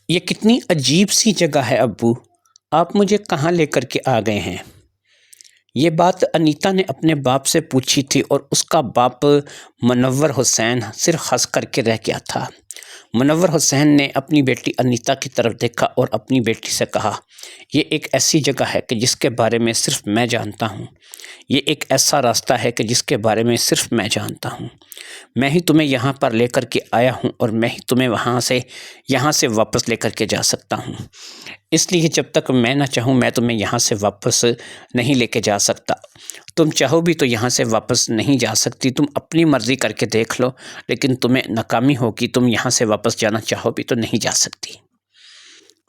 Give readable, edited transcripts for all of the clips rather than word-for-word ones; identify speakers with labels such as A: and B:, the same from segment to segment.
A: یہ کتنی عجیب سی جگہ ہے ابو، آپ مجھے کہاں لے کر کے آ گئے ہیں؟ یہ بات انیتا نے اپنے باپ سے پوچھی تھی اور اس کا باپ منور حسین صرف ہنس کر کے رہ گیا تھا۔ منور حسین نے اپنی بیٹی انیتا کی طرف دیکھا اور اپنی بیٹی سے کہا، یہ ایک ایسی جگہ ہے کہ جس کے بارے میں صرف میں جانتا ہوں۔ یہ ایک ایسا راستہ ہے کہ جس کے بارے میں صرف میں جانتا ہوں۔ میں ہی تمہیں یہاں پر لے کر کے آیا ہوں اور میں ہی تمہیں یہاں سے واپس لے کر کے جا سکتا ہوں۔ اس لیے جب تک میں نہ چاہوں میں تمہیں یہاں سے واپس نہیں لے کے جا سکتا۔ تم چاہو بھی تو یہاں سے واپس نہیں جا سکتی، تم اپنی مرضی کر کے دیکھ لو، لیکن تمہیں ناکامی ہوگی، تم یہاں سے واپس جانا چاہو بھی تو نہیں جا سکتی۔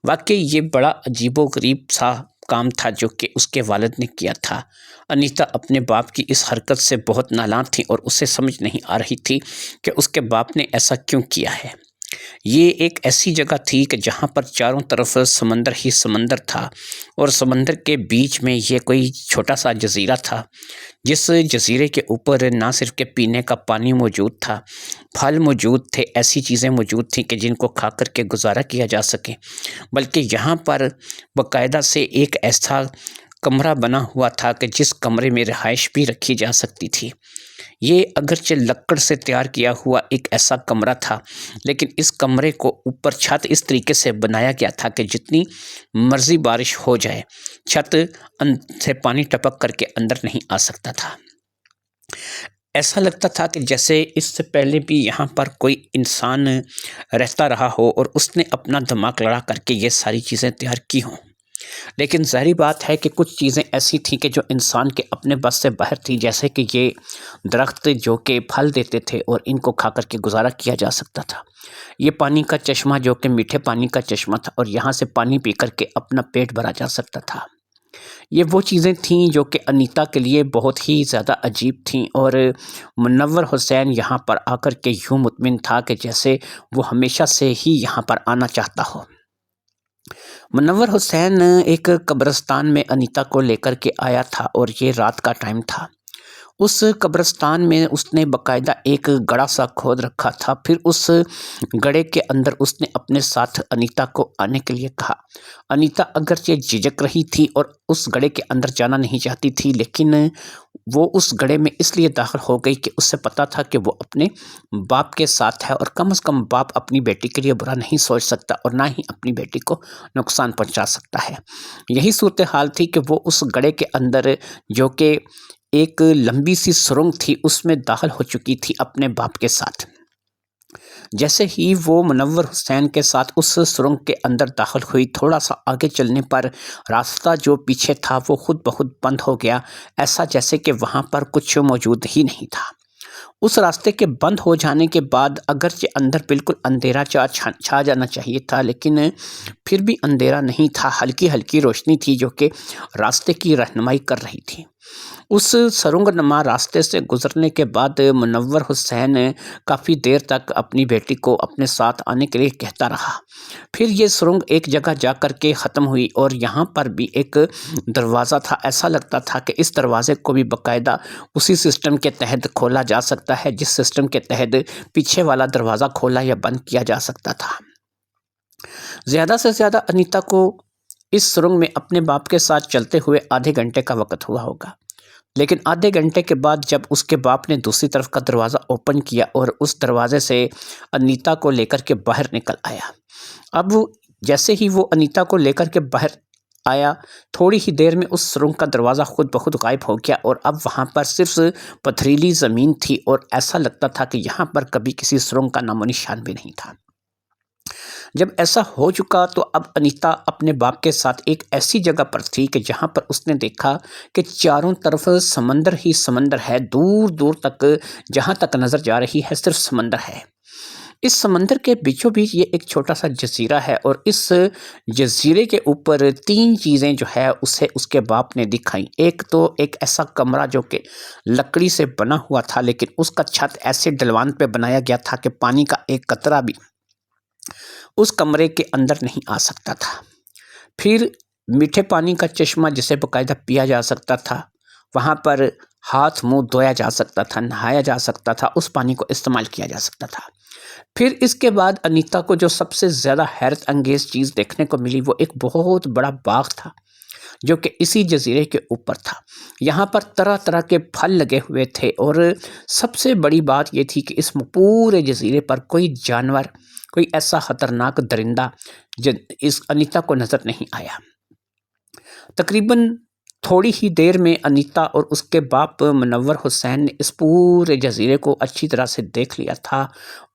A: واقعی یہ بڑا عجیب و غریب سا کام تھا جو کہ اس کے والد نے کیا تھا۔ انیتا اپنے باپ کی اس حرکت سے بہت نالاں تھی اور اسے سمجھ نہیں آ رہی تھی کہ اس کے باپ نے ایسا کیوں کیا ہے۔ یہ ایک ایسی جگہ تھی کہ جہاں پر چاروں طرف سمندر ہی سمندر تھا اور سمندر کے بیچ میں یہ کوئی چھوٹا سا جزیرہ تھا، جس جزیرے کے اوپر نہ صرف کہ پینے کا پانی موجود تھا، پھل موجود تھے، ایسی چیزیں موجود تھیں کہ جن کو کھا کر کے گزارا کیا جا سکے، بلکہ یہاں پر باقاعدہ سے ایک ایسا کمرہ بنا ہوا تھا کہ جس کمرے میں رہائش بھی رکھی جا سکتی تھی۔ یہ اگرچہ لکڑ سے تیار کیا ہوا ایک ایسا کمرہ تھا، لیکن اس کمرے کو اوپر چھت اس طریقے سے بنایا گیا تھا کہ جتنی مرضی بارش ہو جائے چھت سے پانی ٹپک کر کے اندر نہیں آ سکتا تھا۔ ایسا لگتا تھا کہ جیسے اس سے پہلے بھی یہاں پر کوئی انسان رہتا رہا ہو اور اس نے اپنا دماغ لڑا کر کے یہ ساری چیزیں تیار کی ہوں۔ لیکن ظاہری بات ہے کہ کچھ چیزیں ایسی تھیں کہ جو انسان کے اپنے بس سے باہر تھی، جیسے کہ یہ درخت جو کہ پھل دیتے تھے اور ان کو کھا کر کے گزارا کیا جا سکتا تھا۔ یہ پانی کا چشمہ جو کہ میٹھے پانی کا چشمہ تھا اور یہاں سے پانی پی کر کے اپنا پیٹ بھرا جا سکتا تھا۔ یہ وہ چیزیں تھیں جو کہ انیتا کے لیے بہت ہی زیادہ عجیب تھیں اور منور حسین یہاں پر آ کر کے یوں مطمئن تھا کہ جیسے وہ ہمیشہ سے ہی یہاں پر آنا چاہتا ہو۔ منور حسین ایک قبرستان میں انیتا کو لے کر کے آیا تھا اور یہ رات کا ٹائم تھا۔ اس قبرستان میں اس نے باقاعدہ ایک گڑھا سا کھود رکھا تھا، پھر اس گڑھے کے اندر اس نے اپنے ساتھ انیتا کو آنے کے لیے کہا۔ انیتا اگرچہ جھجک رہی تھی اور اس گڑھے کے اندر جانا نہیں چاہتی تھی، لیکن وہ اس گڑھے میں اس لیے داخل ہو گئی کہ اس سے پتا تھا کہ وہ اپنے باپ کے ساتھ ہے اور کم از کم باپ اپنی بیٹی کے لیے برا نہیں سوچ سکتا اور نہ ہی اپنی بیٹی کو نقصان پہنچا سکتا ہے۔ یہی صورتحال تھی کہ وہ اس گڑھے کے اندر جو کہ ایک لمبی سی سرنگ تھی اس میں داخل ہو چکی تھی اپنے باپ کے ساتھ۔ جیسے ہی وہ منور حسین کے ساتھ اس سرنگ کے اندر داخل ہوئی، تھوڑا سا آگے چلنے پر راستہ جو پیچھے تھا وہ خود بخود بند ہو گیا، ایسا جیسے کہ وہاں پر کچھ موجود ہی نہیں تھا۔ اس راستے کے بند ہو جانے کے بعد اگرچہ اندر بالکل اندھیرا چھا جانا چاہیے تھا، لیکن پھر بھی اندھیرا نہیں تھا، ہلکی ہلکی روشنی تھی جو کہ راستے کی رہنمائی کر رہی تھی۔ اس سرنگ نما راستے سے گزرنے کے بعد منور حسین کافی دیر تک اپنی بیٹی کو اپنے ساتھ آنے کے لیے کہتا رہا۔ پھر یہ سرنگ ایک جگہ جا کر کے ختم ہوئی اور یہاں پر بھی ایک دروازہ تھا۔ ایسا لگتا تھا کہ اس دروازے کو بھی باقاعدہ اسی سسٹم کے تحت کھولا جا سکتا ہے جس سسٹم کے تحت پیچھے والا دروازہ کھولا یا بند کیا جا سکتا تھا۔ زیادہ سے زیادہ انیتا کو اس سرنگ میں اپنے باپ کے ساتھ چلتے ہوئے آدھے گھنٹے کا وقت ہوا ہوگا، لیکن آدھے گھنٹے کے بعد جب اس کے باپ نے دوسری طرف کا دروازہ اوپن کیا اور اس دروازے سے انیتا کو لے کر کے باہر نکل آیا، اب جیسے ہی وہ انیتا کو لے کر کے باہر آیا، تھوڑی ہی دیر میں اس سرنگ کا دروازہ خود بخود غائب ہو گیا اور اب وہاں پر صرف پتھریلی زمین تھی اور ایسا لگتا تھا کہ یہاں پر کبھی کسی سرنگ کا نام و نشان بھی نہیں تھا۔ جب ایسا ہو چکا تو اب انیتا اپنے باپ کے ساتھ ایک ایسی جگہ پر تھی کہ جہاں پر اس نے دیکھا کہ چاروں طرف سمندر ہی سمندر ہے، دور دور تک جہاں تک نظر جا رہی ہے صرف سمندر ہے۔ اس سمندر کے بیچوں بیچ یہ ایک چھوٹا سا جزیرہ ہے اور اس جزیرے کے اوپر تین چیزیں جو ہے اسے اس کے باپ نے دکھائیں۔ ایک تو ایک ایسا کمرہ جو کہ لکڑی سے بنا ہوا تھا، لیکن اس کا چھت ایسے ڈھلوان پہ بنایا گیا تھا کہ پانی کا ایک قطرہ بھی اس کمرے کے اندر نہیں آ سکتا تھا۔ پھر میٹھے پانی کا چشمہ جسے باقاعدہ پیا جا سکتا تھا، وہاں پر ہاتھ منہ دھویا جا سکتا تھا، نہایا جا سکتا تھا، اس پانی کو استعمال کیا جا سکتا تھا۔ پھر اس کے بعد انیتا کو جو سب سے زیادہ حیرت انگیز چیز دیکھنے کو ملی وہ ایک بہت بڑا باغ تھا جو کہ اسی جزیرے کے اوپر تھا۔ یہاں پر طرح طرح کے پھل لگے ہوئے تھے، اور سب سے بڑی بات یہ تھی کہ اس پورے جزیرے پر کوئی جانور، کوئی ایسا خطرناک درندہ اس انیتا کو نظر نہیں آیا۔ تقریباً تھوڑی ہی دیر میں انیتا اور اس کے باپ منور حسین نے اس پورے جزیرے کو اچھی طرح سے دیکھ لیا تھا،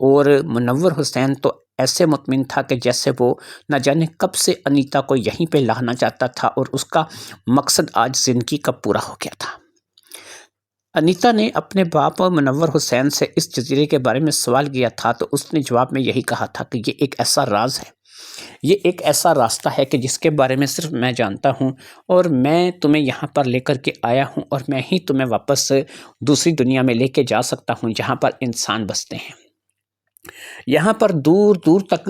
A: اور منور حسین تو ایسے مطمئن تھا کہ جیسے وہ نہ جانے کب سے انیتا کو یہیں پہ لانا چاہتا تھا، اور اس کا مقصد آج زندگی کا پورا ہو گیا تھا۔ انیتا نے اپنے باپ منور حسین سے اس جزیرے کے بارے میں سوال کیا تھا، تو اس نے جواب میں یہی کہا تھا کہ یہ ایک ایسا راز ہے، یہ ایک ایسا راستہ ہے کہ جس کے بارے میں صرف میں جانتا ہوں، اور میں تمہیں یہاں پر لے کر کے آیا ہوں، اور میں ہی تمہیں واپس دوسری دنیا میں لے کے جا سکتا ہوں جہاں پر انسان بستے ہیں۔ یہاں پر دور دور تک،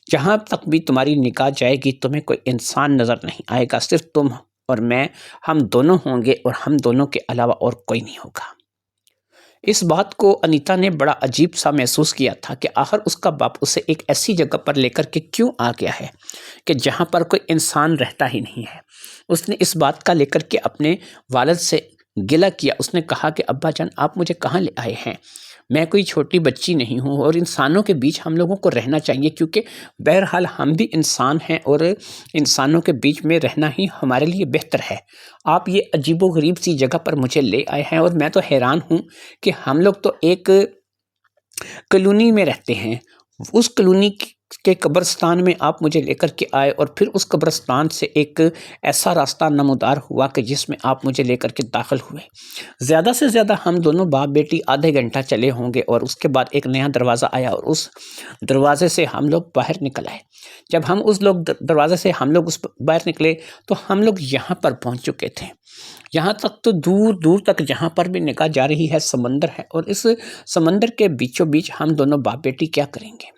A: جہاں تک بھی تمہاری نگاہ جائے گی، تمہیں کوئی انسان نظر نہیں آئے گا، صرف تم اور میں، ہم دونوں ہوں گے، اور ہم دونوں کے علاوہ اور کوئی نہیں ہوگا۔ اس بات کو انیتا نے بڑا عجیب سا محسوس کیا تھا کہ آخر اس کا باپ اسے ایک ایسی جگہ پر لے کر کے کیوں آ گیا ہے کہ جہاں پر کوئی انسان رہتا ہی نہیں ہے۔ اس نے اس بات کا لے کر کے اپنے والد سے گلہ کیا۔ اس نے کہا کہ ابا جان، آپ مجھے کہاں لے آئے ہیں؟ میں کوئی چھوٹی بچی نہیں ہوں، اور انسانوں کے بیچ ہم لوگوں کو رہنا چاہیے، کیونکہ بہرحال ہم بھی انسان ہیں، اور انسانوں کے بیچ میں رہنا ہی ہمارے لیے بہتر ہے۔ آپ یہ عجیب و غریب سی جگہ پر مجھے لے آئے ہیں، اور میں تو حیران ہوں کہ ہم لوگ تو ایک کالونی میں رہتے ہیں، اس کالونی کے قبرستان میں آپ مجھے لے کر کے آئے، اور پھر اس قبرستان سے ایک ایسا راستہ نمودار ہوا کہ جس میں آپ مجھے لے کر کے داخل ہوئے۔ زیادہ سے زیادہ ہم دونوں باپ بیٹی آدھے گھنٹہ چلے ہوں گے، اور اس کے بعد ایک نیا دروازہ آیا، اور اس دروازے سے ہم لوگ باہر نکل آئے۔ جب ہم اس دروازے سے ہم لوگ اس باہر نکلے تو ہم لوگ یہاں پر پہنچ چکے تھے۔ یہاں تک تو دور دور تک جہاں پر بھی نگاہ جا رہی ہے سمندر ہے، اور اس سمندر کے بیچوں بیچ ہم دونوں باپ بیٹی کیا کریں گے؟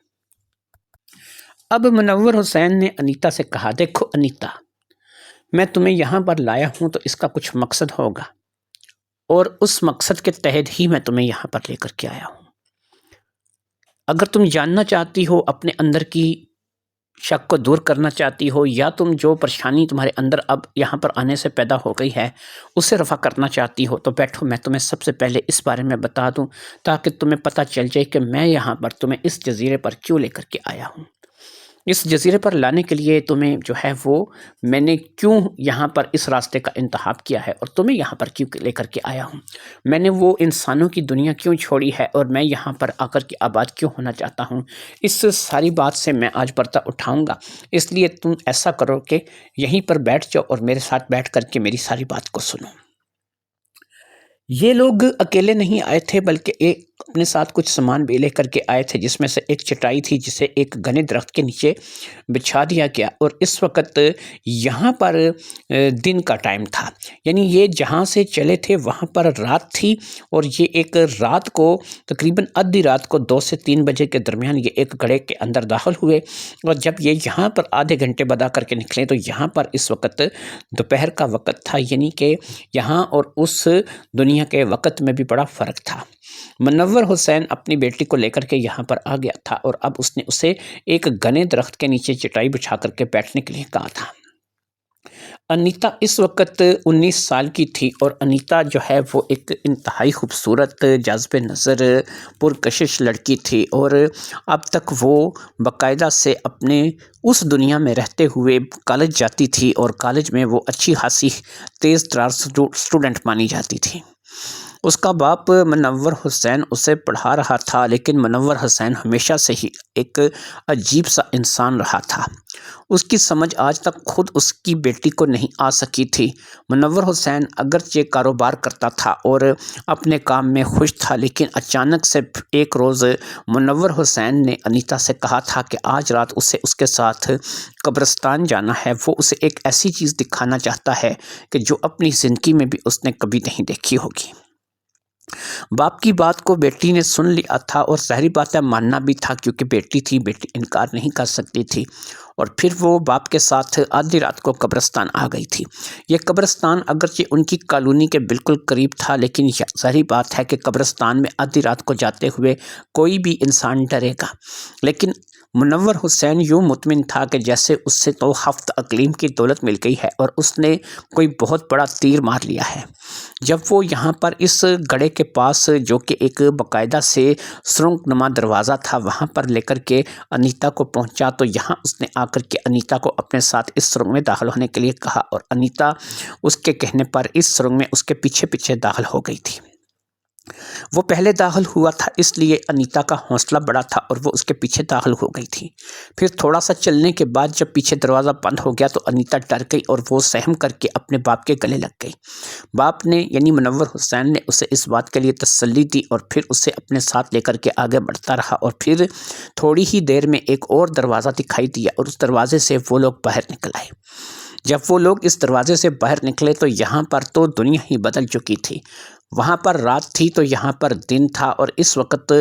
A: اب منور حسین نے انیتا سے کہا، دیکھو انیتا، میں تمہیں یہاں پر لایا ہوں تو اس کا کچھ مقصد ہوگا، اور اس مقصد کے تحت ہی میں تمہیں یہاں پر لے کر کے آیا ہوں۔ اگر تم جاننا چاہتی ہو، اپنے اندر کی شک کو دور کرنا چاہتی ہو، یا تم جو پریشانی تمہارے اندر اب یہاں پر آنے سے پیدا ہو گئی ہے اسے رفع کرنا چاہتی ہو، تو بیٹھو، میں تمہیں سب سے پہلے اس بارے میں بتا دوں، تاکہ تمہیں پتہ چل جائے کہ میں یہاں پر تمہیں اس جزیرے پر کیوں لے کر کے آیا ہوں۔ اس جزیرے پر لانے کے لیے تمہیں جو ہے وہ میں نے کیوں یہاں پر اس راستے کا انتخاب کیا ہے، اور تمہیں یہاں پر کیوں لے کر کے آیا ہوں۔ میں نے وہ انسانوں کی دنیا کیوں چھوڑی ہے، اور میں یہاں پر آ کر کے آباد کیوں ہونا چاہتا ہوں، اس ساری بات سے میں آج پردہ اٹھاؤں گا۔ اس لیے تم ایسا کرو کہ یہیں پر بیٹھ جاؤ، اور میرے ساتھ بیٹھ کر کے میری ساری بات کو سنو۔ یہ لوگ اکیلے نہیں آئے تھے، بلکہ ایک اپنے ساتھ کچھ سامان بھی لے کر کے آئے تھے، جس میں سے ایک چٹائی تھی جسے ایک گھنے درخت کے نیچے بچھا دیا گیا، اور اس وقت یہاں پر دن کا ٹائم تھا، یعنی یہ جہاں سے چلے تھے وہاں پر رات تھی، اور یہ ایک رات کو تقریباً آدھی رات کو 2 سے 3 بجے کے درمیان یہ ایک گڑھے کے اندر داخل ہوئے، اور جب یہ یہاں پر آدھے گھنٹے بعد آ کر کے نکلے تو یہاں پر اس وقت دوپہر کا وقت تھا، یعنی کہ یہاں اور اس دنیا کے وقت میں بھی بڑا فرق تھا۔ منور حسین اپنی بیٹی کو لے کر کے یہاں پر آ گیا تھا، اور اب اس نے اسے ایک گھنے درخت کے نیچے چٹائی بچھا کر کے بیٹھنے کے لیے کہا تھا۔ انیتا اس وقت 19 سال کی تھی، اور انیتا جو ہے وہ ایک انتہائی خوبصورت، جاذب نظر، پرکشش لڑکی تھی، اور اب تک وہ باقاعدہ سے اپنے اس دنیا میں رہتے ہوئے کالج جاتی تھی، اور کالج میں وہ اچھی خاصی تیز ترار اسٹوڈنٹ مانی جاتی تھی۔ اس کا باپ منور حسین اسے پڑھا رہا تھا، لیکن منور حسین ہمیشہ سے ہی ایک عجیب سا انسان رہا تھا۔ اس کی سمجھ آج تک خود اس کی بیٹی کو نہیں آ سکی تھی۔ منور حسین اگرچہ کاروبار کرتا تھا اور اپنے کام میں خوش تھا، لیکن اچانک سے ایک روز منور حسین نے انیتا سے کہا تھا کہ آج رات اسے اس کے ساتھ قبرستان جانا ہے۔ وہ اسے ایک ایسی چیز دکھانا چاہتا ہے کہ جو اپنی زندگی میں بھی اس نے کبھی نہیں دیکھی ہوگی۔ باپ کی بات کو بیٹی نے سن لیا تھا اور ظاہری بات ہے ماننا بھی تھا، کیونکہ بیٹی تھی، بیٹی انکار نہیں کر سکتی تھی۔ اور پھر وہ باپ کے ساتھ آدھی رات کو قبرستان آ گئی تھی۔ یہ قبرستان اگرچہ ان کی کالونی کے بالکل قریب تھا، لیکن ظاہری بات ہے کہ قبرستان میں آدھی رات کو جاتے ہوئے کوئی بھی انسان ڈرے گا، لیکن منور حسین یوں مطمئن تھا کہ جیسے اس سے تو ہفت اقلیم کی دولت مل گئی ہے اور اس نے کوئی بہت بڑا تیر مار لیا ہے۔ جب وہ یہاں پر اس گڑھے کے پاس، جو کہ ایک باقاعدہ سے سرنگ نما دروازہ تھا، وہاں پر لے کر کے انیتا کو پہنچا تو یہاں اس نے آ کر کے انیتا کو اپنے ساتھ اس سرنگ میں داخل ہونے کے لیے کہا، اور انیتا اس کے کہنے پر اس سرنگ میں اس کے پیچھے پیچھے داخل ہو گئی تھی۔ وہ پہلے داخل ہوا تھا، اس لیے انیتا کا حوصلہ بڑا تھا اور وہ اس کے پیچھے داخل ہو گئی تھی۔ پھر تھوڑا سا چلنے کے بعد جب پیچھے دروازہ بند ہو گیا تو انیتا ڈر گئی اور وہ سہم کر کے اپنے باپ کے گلے لگ گئی۔ باپ نے یعنی منور حسین نے اسے اس بات کے لیے تسلی دی اور پھر اسے اپنے ساتھ لے کر کے آگے بڑھتا رہا، اور پھر تھوڑی ہی دیر میں ایک اور دروازہ دکھائی دیا اور اس دروازے سے وہ لوگ باہر نکل آئے۔ جب وہ لوگ اس دروازے سے باہر نکلے تو یہاں پر تو دنیا ہی بدل چکی تھی۔ وہاں پر رات تھی تو یہاں پر دن تھا، اور اس وقت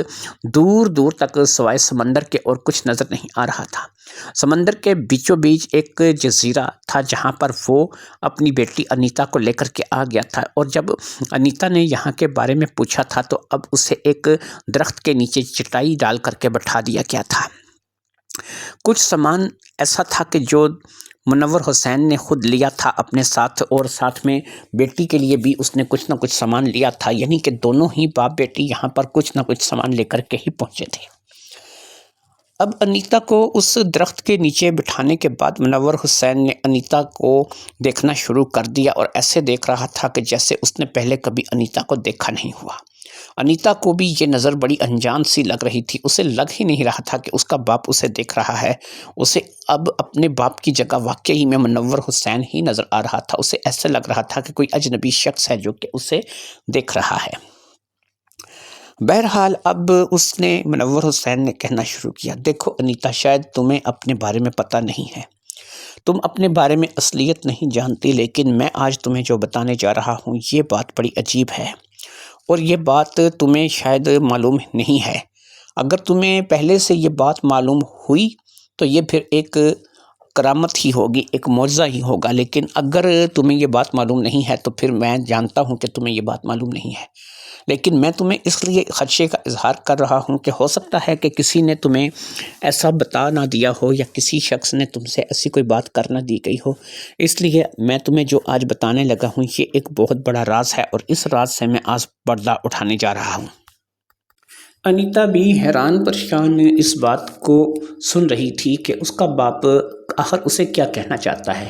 A: دور دور تک سوائے سمندر کے اور کچھ نظر نہیں آ رہا تھا۔ سمندر کے بیچوں بیچ ایک جزیرہ تھا جہاں پر وہ اپنی بیٹی انیتا کو لے کر کے آ گیا تھا، اور جب انیتا نے یہاں کے بارے میں پوچھا تھا تو اب اسے ایک درخت کے نیچے چٹائی ڈال کر کے بٹھا دیا گیا تھا۔ کچھ سامان ایسا تھا کہ جو منور حسین نے خود لیا تھا اپنے ساتھ، اور ساتھ میں بیٹی کے لیے بھی اس نے کچھ نہ کچھ سامان لیا تھا، یعنی کہ دونوں ہی باپ بیٹی یہاں پر کچھ نہ کچھ سامان لے کر کے ہی پہنچے تھے۔ اب انیتا کو اس درخت کے نیچے بٹھانے کے بعد منور حسین نے انیتا کو دیکھنا شروع کر دیا، اور ایسے دیکھ رہا تھا کہ جیسے اس نے پہلے کبھی انیتا کو دیکھا نہیں ہوا۔ انیتا کو بھی یہ نظر بڑی انجان سی لگ رہی تھی، اسے لگ ہی نہیں رہا تھا کہ اس کا باپ اسے دیکھ رہا ہے۔ اسے اب اپنے باپ کی جگہ واقعی میں منور حسین ہی نظر آ رہا تھا۔ اسے ایسے لگ رہا تھا کہ کوئی اجنبی شخص ہے جو کہ اسے دیکھ رہا ہے۔ بہرحال اب اس نے منور حسین نے کہنا شروع کیا، دیکھو انیتا، شاید تمہیں اپنے بارے میں پتہ نہیں ہے، تم اپنے بارے میں اصلیت نہیں جانتی، لیکن میں آج تمہیں جو بتانے جا رہا ہوں یہ بات بڑی عجیب ہے، اور یہ بات تمہیں شاید معلوم نہیں ہے۔ اگر تمہیں پہلے سے یہ بات معلوم ہوئی تو یہ پھر ایک کرامت ہی ہوگی، ایک معجزہ ہی ہوگا، لیکن اگر تمہیں یہ بات معلوم نہیں ہے تو پھر میں جانتا ہوں کہ تمہیں یہ بات معلوم نہیں ہے، لیکن میں تمہیں اس لیے خدشے کا اظہار کر رہا ہوں کہ ہو سکتا ہے کہ کسی نے تمہیں ایسا بتا نہ دیا ہو، یا کسی شخص نے تم سے ایسی کوئی بات کر نہ دی گئی ہو، اس لیے میں تمہیں جو آج بتانے لگا ہوں یہ ایک بہت بڑا راز ہے، اور اس راز سے میں آج پردہ اٹھانے جا رہا ہوں۔ انیتا بھی حیران پریشان اس بات کو سن رہی تھی کہ اس کا باپ آخر اسے کیا کہنا چاہتا ہے۔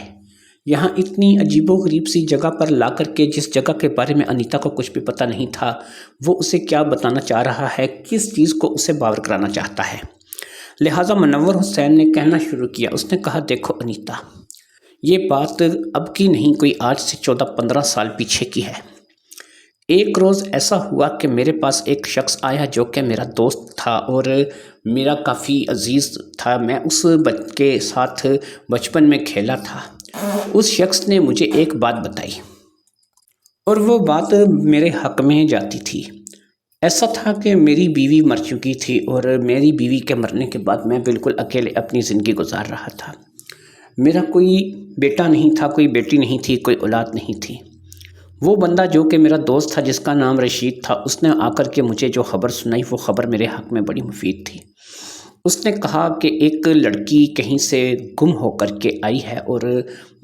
A: یہاں اتنی عجیب و غریب سی جگہ پر لا کر کے، جس جگہ کے بارے میں انیتا کو کچھ بھی پتہ نہیں تھا، وہ اسے کیا بتانا چاہ رہا ہے، کس چیز کو اسے باور کرانا چاہتا ہے۔ لہٰذا منور حسین نے کہنا شروع کیا، اس نے کہا، دیکھو انیتا، یہ بات اب کی نہیں، کوئی آج سے 14-15 سال پیچھے کی ہے۔ ایک روز ایسا ہوا کہ میرے پاس ایک شخص آیا جو کہ میرا دوست تھا اور میرا کافی عزیز تھا، میں اس کے ساتھ بچپن میں کھیلا تھا۔ اس شخص نے مجھے ایک بات بتائی اور وہ بات میرے حق میں جاتی تھی۔ ایسا تھا کہ میری بیوی مر چکی تھی، اور میری بیوی کے مرنے کے بعد میں بالکل اکیلے اپنی زندگی گزار رہا تھا۔ میرا کوئی بیٹا نہیں تھا، کوئی بیٹی نہیں تھی، کوئی اولاد نہیں تھی۔ وہ بندہ جو کہ میرا دوست تھا، جس کا نام رشید تھا، اس نے آ کر کے مجھے جو خبر سنائی وہ خبر میرے حق میں بڑی مفید تھی۔ اس نے کہا کہ ایک لڑکی کہیں سے گم ہو کر کے آئی ہے اور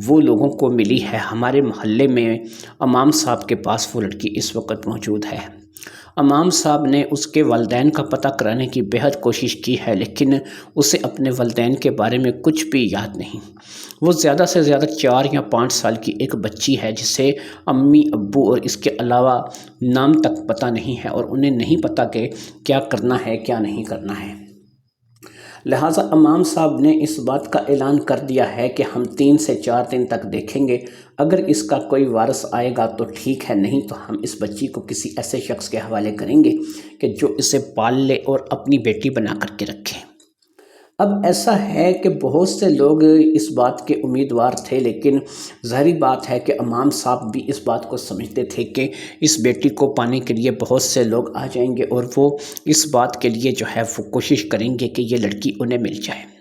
A: وہ لوگوں کو ملی ہے، ہمارے محلے میں امام صاحب کے پاس وہ لڑکی اس وقت موجود ہے۔ امام صاحب نے اس کے والدین کا پتہ کرانے کی بہت کوشش کی ہے، لیکن اسے اپنے والدین کے بارے میں کچھ بھی یاد نہیں۔ وہ زیادہ سے زیادہ 4 یا 5 سال کی ایک بچی ہے جسے امی ابو اور اس کے علاوہ نام تک پتہ نہیں ہے، اور انہیں نہیں پتہ کہ کیا کرنا ہے کیا نہیں کرنا ہے۔ لہٰذا امام صاحب نے اس بات کا اعلان کر دیا ہے کہ ہم 3 سے 4 دن تک دیکھیں گے، اگر اس کا کوئی وارث آئے گا تو ٹھیک ہے، نہیں تو ہم اس بچی کو کسی ایسے شخص کے حوالے کریں گے کہ جو اسے پال لے اور اپنی بیٹی بنا کر کے رکھے۔ اب ایسا ہے کہ بہت سے لوگ اس بات کے امیدوار تھے، لیکن ظاہری بات ہے کہ امام صاحب بھی اس بات کو سمجھتے تھے کہ اس بیٹی کو پانے کے لیے بہت سے لوگ آ جائیں گے اور وہ اس بات کے لیے جو ہے وہ کوشش کریں گے کہ یہ لڑکی انہیں مل جائے۔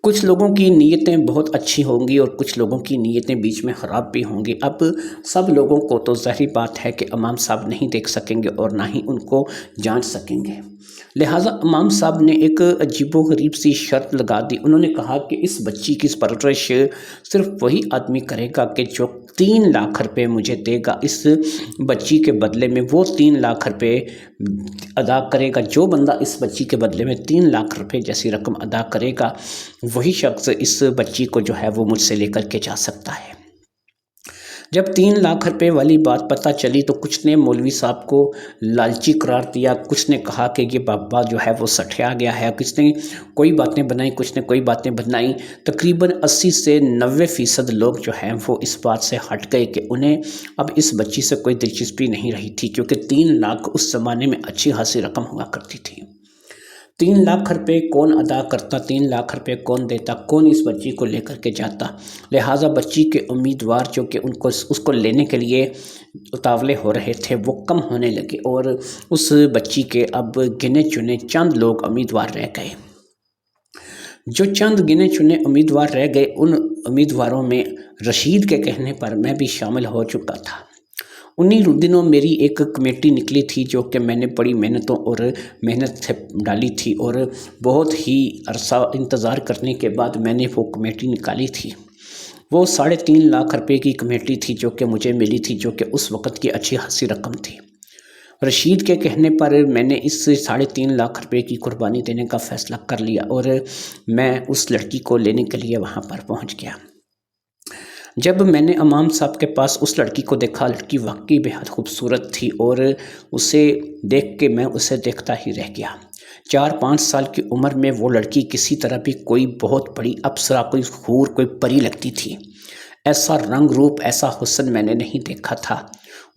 A: کچھ لوگوں کی نیتیں بہت اچھی ہوں گی اور کچھ لوگوں کی نیتیں بیچ میں خراب بھی ہوں گی۔ اب سب لوگوں کو تو ظاہری بات ہے کہ امام صاحب نہیں دیکھ سکیں گے اور نہ ہی ان کو جانچ سکیں گے، لہٰذا امام صاحب نے ایک عجیب و غریب سی شرط لگا دی۔ انہوں نے کہا کہ اس بچی کی پرورش صرف وہی آدمی کرے گا کہ جو 3 لاکھ روپے مجھے دے گا، اس بچی کے بدلے میں وہ 3 لاکھ روپے ادا کرے گا۔ جو بندہ اس بچی کے بدلے میں 3 لاکھ روپے جیسی رقم ادا کرے گا، وہی شخص اس بچی کو جو ہے وہ مجھ سے لے کر کے جا سکتا ہے۔ جب 3 لاکھ روپے والی بات پتہ چلی تو کچھ نے مولوی صاحب کو لالچی قرار دیا، کچھ نے کہا کہ یہ بابا جو ہے وہ سٹھیا گیا ہے، کچھ نے کوئی باتیں بنائیں، کچھ نے کوئی باتیں بنائیں۔ تقریباً 80 سے 90% لوگ جو ہیں وہ اس بات سے ہٹ گئے کہ انہیں اب اس بچی سے کوئی دلچسپی نہیں رہی تھی، کیونکہ 3 لاکھ اس زمانے میں اچھی خاصی رقم ہوا کرتی تھی۔ 3 لاکھ روپے کون ادا کرتا، 3 لاکھ روپے کون دیتا، کون اس بچی کو لے کر کے جاتا؟ لہٰذا بچی کے امیدوار جو کہ اس کو لینے کے لیے اتاولے ہو رہے تھے وہ کم ہونے لگے اور اس بچی کے اب گنے چنے چند لوگ امیدوار رہ گئے۔ جو چند گنے چنے امیدوار رہ گئے، ان امیدواروں میں رشید کے کہنے پر میں بھی شامل ہو چکا تھا۔ انہی دنوں میری ایک کمیٹی نکلی تھی جو کہ میں نے بڑی محنتوں اور محنت سے ڈالی تھی اور بہت ہی عرصہ انتظار کرنے کے بعد میں نے وہ کمیٹی نکالی تھی۔ وہ 3.5 لاکھ روپے کی کمیٹی تھی جو کہ مجھے ملی تھی، جو کہ اس وقت کی اچھی خاصی رقم تھی۔ رشید کے کہنے پر میں نے اس 3.5 لاکھ روپے کی قربانی دینے کا فیصلہ کر لیا اور میں اس لڑکی کو لینے کے لیے وہاں پر پہنچ گیا۔ جب میں نے امام صاحب کے پاس اس لڑکی کو دیکھا، لڑکی واقعی بہت خوبصورت تھی اور اسے دیکھ کے میں اسے دیکھتا ہی رہ گیا۔ 4-5 سال کی عمر میں وہ لڑکی کسی طرح بھی کوئی بہت بڑی اپسرا، کوئی حور، کوئی پری لگتی تھی۔ ایسا رنگ روپ، ایسا حسن میں نے نہیں دیکھا تھا۔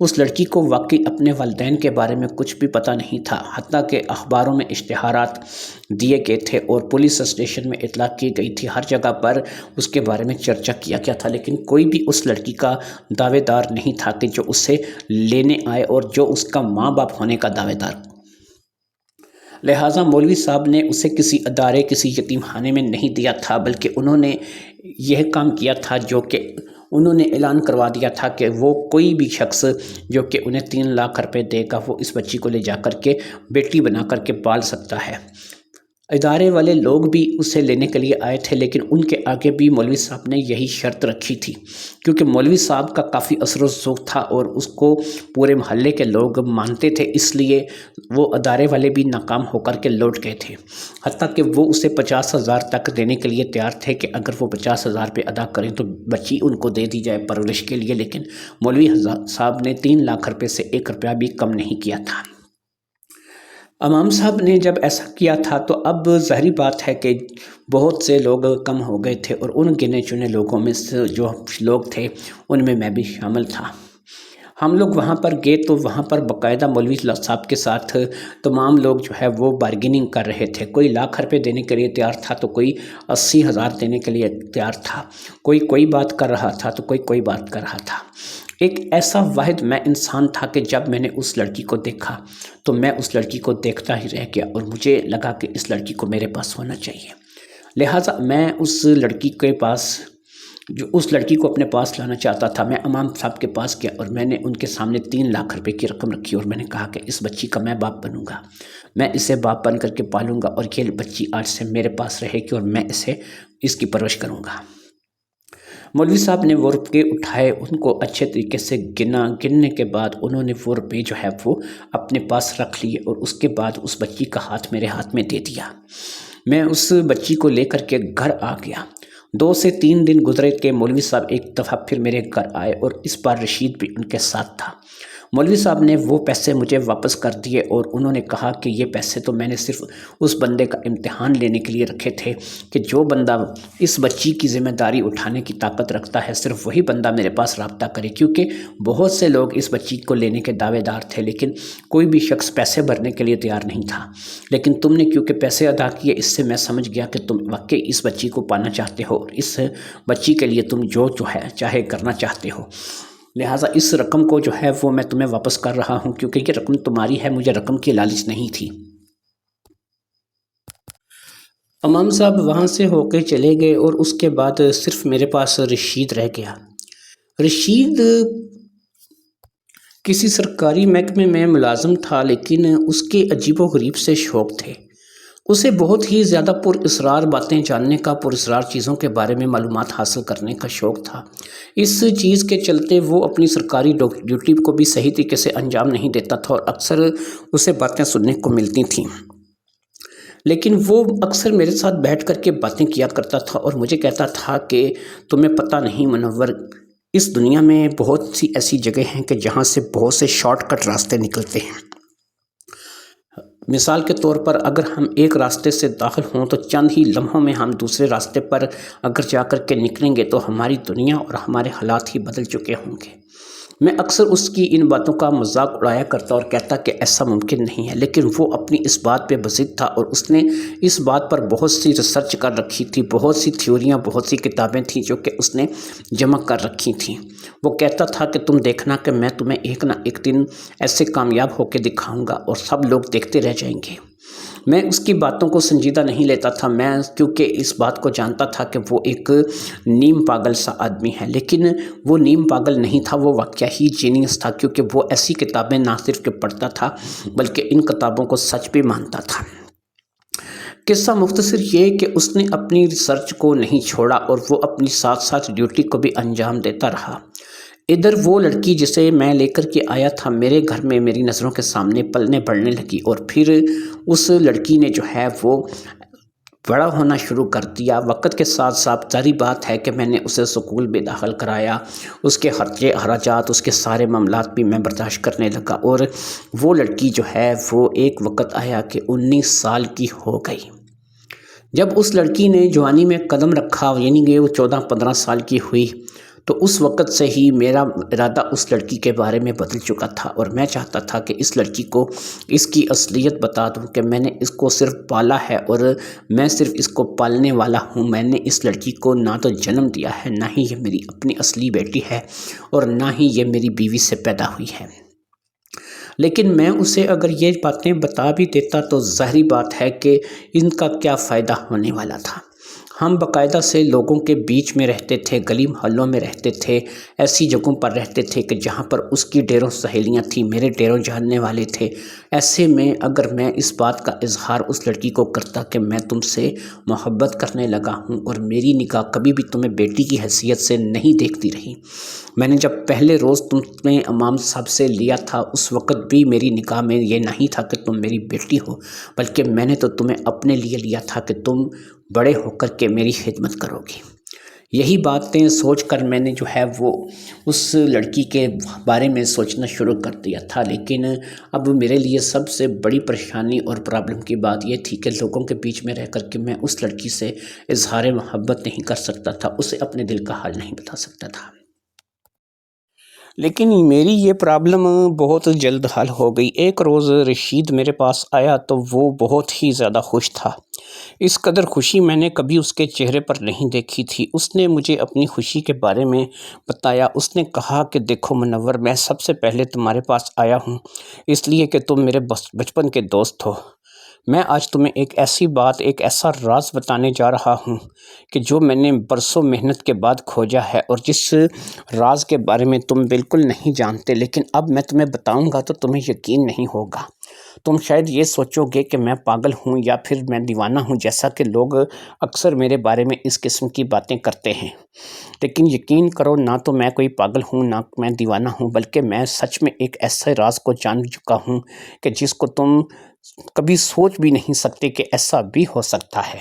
A: اس لڑکی کو واقعی اپنے والدین کے بارے میں کچھ بھی پتہ نہیں تھا، حتیٰ کہ اخباروں میں اشتہارات دیے گئے تھے اور پولیس اسٹیشن میں اطلاع کی گئی تھی، ہر جگہ پر اس کے بارے میں چرچا کیا گیا تھا، لیکن کوئی بھی اس لڑکی کا دعوے دار نہیں تھا کہ جو اسے لینے آئے اور جو اس کا ماں باپ ہونے کا دعوے دار۔ لہٰذا مولوی صاحب نے اسے کسی ادارے، کسی یتیم خانے میں نہیں دیا تھا، بلکہ انہوں نے یہ کام کیا تھا جو کہ انہوں نے اعلان کروا دیا تھا کہ وہ کوئی بھی شخص جو کہ انہیں 3 لاکھ روپے دے گا وہ اس بچی کو لے جا کر کے بیٹی بنا کر کے پال سکتا ہے۔ ادارے والے لوگ بھی اسے لینے کے لیے آئے تھے، لیکن ان کے آگے بھی مولوی صاحب نے یہی شرط رکھی تھی، کیونکہ مولوی صاحب کا کافی اثر و رسوخ تھا اور اس کو پورے محلے کے لوگ مانتے تھے، اس لیے وہ ادارے والے بھی ناکام ہو کر کے لوٹ گئے تھے، حتیٰ کہ وہ اسے 50,000 تک دینے کے لیے تیار تھے کہ اگر وہ 50,000 روپے ادا کریں تو بچی ان کو دے دی جائے پرورش کے لیے، لیکن مولوی صاحب نے 3 لاکھ روپے سے 1 روپیہ بھی کم نہیں کیا تھا۔ امام صاحب نے جب ایسا کیا تھا تو اب ظاہری بات ہے کہ بہت سے لوگ کم ہو گئے تھے اور ان گنے چنے لوگوں میں سے جو لوگ تھے ان میں بھی شامل تھا۔ ہم لوگ وہاں پر گئے تو وہاں پر باقاعدہ مولوی صاحب کے ساتھ تمام لوگ جو ہے وہ بارگیننگ کر رہے تھے، کوئی 1 لاکھ روپے دینے کے لیے تیار تھا تو کوئی 80,000 دینے کے لیے تیار تھا، کوئی بات کر رہا تھا تو کوئی بات کر رہا تھا۔ ایک ایسا واحد میں انسان تھا کہ جب میں نے اس لڑکی کو دیکھا تو میں اس لڑکی کو دیکھتا ہی رہ گیا اور مجھے لگا کہ اس لڑکی کو میرے پاس ہونا چاہیے، لہٰذا میں اس لڑکی کو اپنے پاس لانا چاہتا تھا۔ میں امام صاحب کے پاس گیا اور میں نے ان کے سامنے 3 لاکھ روپے کی رقم رکھی اور میں نے کہا کہ اس بچی کا میں باپ بنوں گا، میں اسے باپ بن کر کے پالوں گا اور یہ بچی آج سے میرے پاس رہے گی اور میں اس کی پرورش کروں گا۔ مولوی صاحب نے وہ روپے اٹھائے، ان کو اچھے طریقے سے گننے کے بعد انہوں نے وہ روپے جو ہے وہ اپنے پاس رکھ لیے اور اس کے بعد اس بچی کا ہاتھ میرے ہاتھ میں دے دیا۔ میں اس بچی کو لے کر کے گھر آ گیا۔ 2 سے 3 دن گزرے کہ مولوی صاحب ایک دفعہ پھر میرے گھر آئے اور اس بار رشید بھی ان کے ساتھ تھا۔ مولوی صاحب نے وہ پیسے مجھے واپس کر دیے اور انہوں نے کہا کہ یہ پیسے تو میں نے صرف اس بندے کا امتحان لینے کے لیے رکھے تھے کہ جو بندہ اس بچی کی ذمہ داری اٹھانے کی طاقت رکھتا ہے صرف وہی بندہ میرے پاس رابطہ کرے، کیونکہ بہت سے لوگ اس بچی کو لینے کے دعوے دار تھے لیکن کوئی بھی شخص پیسے بھرنے کے لیے تیار نہیں تھا، لیکن تم نے کیونکہ پیسے ادا کیے اس سے میں سمجھ گیا کہ تم واقعی اس بچی کو پانا چاہتے ہو اور اس بچی کے لیے تم جو ہے چاہے کرنا چاہتے ہو، لہٰذا اس رقم کو جو ہے وہ میں تمہیں واپس کر رہا ہوں کیونکہ یہ رقم تمہاری ہے، مجھے رقم کی لالچ نہیں تھی۔ امام صاحب وہاں سے ہو کے چلے گئے اور اس کے بعد صرف میرے پاس رشید رہ گیا۔ رشید کسی سرکاری محکمے میں ملازم تھا لیکن اس کے عجیب و غریب سے شوق تھے، اسے بہت ہی زیادہ پر اسرار باتیں جاننے کا، پر اسرار چیزوں کے بارے میں معلومات حاصل کرنے کا شوق تھا۔ اس چیز کے چلتے وہ اپنی سرکاری ڈیوٹی کو بھی صحیح طریقے سے انجام نہیں دیتا تھا اور اکثر اسے باتیں سننے کو ملتی تھیں، لیکن وہ اکثر میرے ساتھ بیٹھ کر کے باتیں کیا کرتا تھا اور مجھے کہتا تھا کہ تمہیں پتہ نہیں منور، اس دنیا میں بہت سی ایسی جگہ ہیں کہ جہاں سے بہت سے شارٹ کٹ راستے نکلتے ہیں۔ مثال کے طور پر اگر ہم ایک راستے سے داخل ہوں تو چند ہی لمحوں میں ہم دوسرے راستے پر اگر جا کر کے نکلیں گے تو ہماری دنیا اور ہمارے حالات ہی بدل چکے ہوں گے۔ میں اکثر اس کی ان باتوں کا مذاق اڑایا کرتا اور کہتا کہ ایسا ممکن نہیں ہے، لیکن وہ اپنی اس بات پہ بضد تھا اور اس نے اس بات پر بہت سی ریسرچ کر رکھی تھی، بہت سی تھیوریاں، بہت سی کتابیں تھیں جو کہ اس نے جمع کر رکھی تھیں۔ وہ کہتا تھا کہ تم دیکھنا کہ میں تمہیں ایک نہ ایک دن ایسے کامیاب ہو کے دکھاؤں گا اور سب لوگ دیکھتے رہ جائیں گے۔ میں اس کی باتوں کو سنجیدہ نہیں لیتا تھا، میں کیونکہ اس بات کو جانتا تھا کہ وہ ایک نیم پاگل سا آدمی ہے، لیکن وہ نیم پاگل نہیں تھا، وہ واقعہ ہی جینیس تھا، کیونکہ وہ ایسی کتابیں نہ صرف کہ پڑھتا تھا بلکہ ان کتابوں کو سچ بھی مانتا تھا۔ قصہ مختصر یہ کہ اس نے اپنی ریسرچ کو نہیں چھوڑا اور وہ اپنی ساتھ ساتھ ڈیوٹی کو بھی انجام دیتا رہا۔ ادھر وہ لڑکی جسے میں لے کر کے آیا تھا میرے گھر میں میری نظروں کے سامنے پلنے بڑھنے لگی اور پھر اس لڑکی نے جو ہے وہ بڑا ہونا شروع کر دیا۔ وقت کے ساتھ ساتھ ظاہری بات ہے کہ میں نے اسے سکول بھی داخل کرایا، اس کے خرچے اخراجات، اس کے سارے معاملات بھی میں برداشت کرنے لگا اور وہ لڑکی جو ہے وہ ایک وقت آیا کہ 19 سال کی ہو گئی۔ جب اس لڑکی نے جوانی میں قدم رکھا، یعنی کہ وہ 14-15 سال کی ہوئی، تو اس وقت سے ہی میرا ارادہ اس لڑکی کے بارے میں بدل چکا تھا اور میں چاہتا تھا کہ اس لڑکی کو اس کی اصلیت بتا دوں کہ میں نے اس کو صرف پالا ہے اور میں صرف اس کو پالنے والا ہوں۔ میں نے اس لڑکی کو نہ تو جنم دیا ہے، نہ ہی یہ میری اپنی اصلی بیٹی ہے اور نہ ہی یہ میری بیوی سے پیدا ہوئی ہے۔ لیکن میں اسے اگر یہ باتیں بتا بھی دیتا تو ظاہری بات ہے کہ ان کا کیا فائدہ ہونے والا تھا۔ ہم باقاعدہ سے لوگوں کے بیچ میں رہتے تھے، گلی محلوں میں رہتے تھے، ایسی جگہوں پر رہتے تھے کہ جہاں پر اس کی ڈیروں سہیلیاں تھیں، میرے ڈیروں جاننے والے تھے۔ ایسے میں اگر میں اس بات کا اظہار اس لڑکی کو کرتا کہ میں تم سے محبت کرنے لگا ہوں اور میری نگاہ کبھی بھی تمہیں بیٹی کی حیثیت سے نہیں دیکھتی رہی، میں نے جب پہلے روز تمہیں امام صاحب سے لیا تھا اس وقت بھی میری نگاہ میں یہ نہیں تھا کہ تم میری بیٹی ہو، بلکہ میں نے تو تمہیں اپنے لیے لیا تھا کہ تم بڑے ہو کر کے میری خدمت کرو گی۔ یہی باتیں سوچ کر میں نے جو ہے وہ اس لڑکی کے بارے میں سوچنا شروع کر دیا تھا، لیکن اب میرے لیے سب سے بڑی پریشانی اور پرابلم کی بات یہ تھی کہ لوگوں کے بیچ میں رہ کر کے میں اس لڑکی سے اظہار محبت نہیں کر سکتا تھا، اسے اپنے دل کا حال نہیں بتا سکتا تھا۔ لیکن میری یہ پرابلم بہت جلد حل ہو گئی۔ ایک روز رشید میرے پاس آیا تو وہ بہت ہی زیادہ خوش تھا، اس قدر خوشی میں نے کبھی اس کے چہرے پر نہیں دیکھی تھی۔ اس نے مجھے اپنی خوشی کے بارے میں بتایا۔ اس نے کہا کہ دیکھو منور، میں سب سے پہلے تمہارے پاس آیا ہوں اس لیے کہ تم میرے بچپن کے دوست ہو۔ میں آج تمہیں ایک ایسی بات، ایک ایسا راز بتانے جا رہا ہوں کہ جو میں نے برسوں محنت کے بعد کھوجا ہے اور جس راز کے بارے میں تم بالکل نہیں جانتے، لیکن اب میں تمہیں بتاؤں گا تو تمہیں یقین نہیں ہوگا۔ تم شاید یہ سوچو گے کہ میں پاگل ہوں یا پھر میں دیوانہ ہوں، جیسا کہ لوگ اکثر میرے بارے میں اس قسم کی باتیں کرتے ہیں، لیکن یقین کرو نہ تو میں کوئی پاگل ہوں نہ میں دیوانہ ہوں، بلکہ میں سچ میں ایک ایسے راز کو جان چکا ہوں کہ جس کو تم کبھی سوچ بھی نہیں سکتے کہ ایسا بھی ہو سکتا ہے۔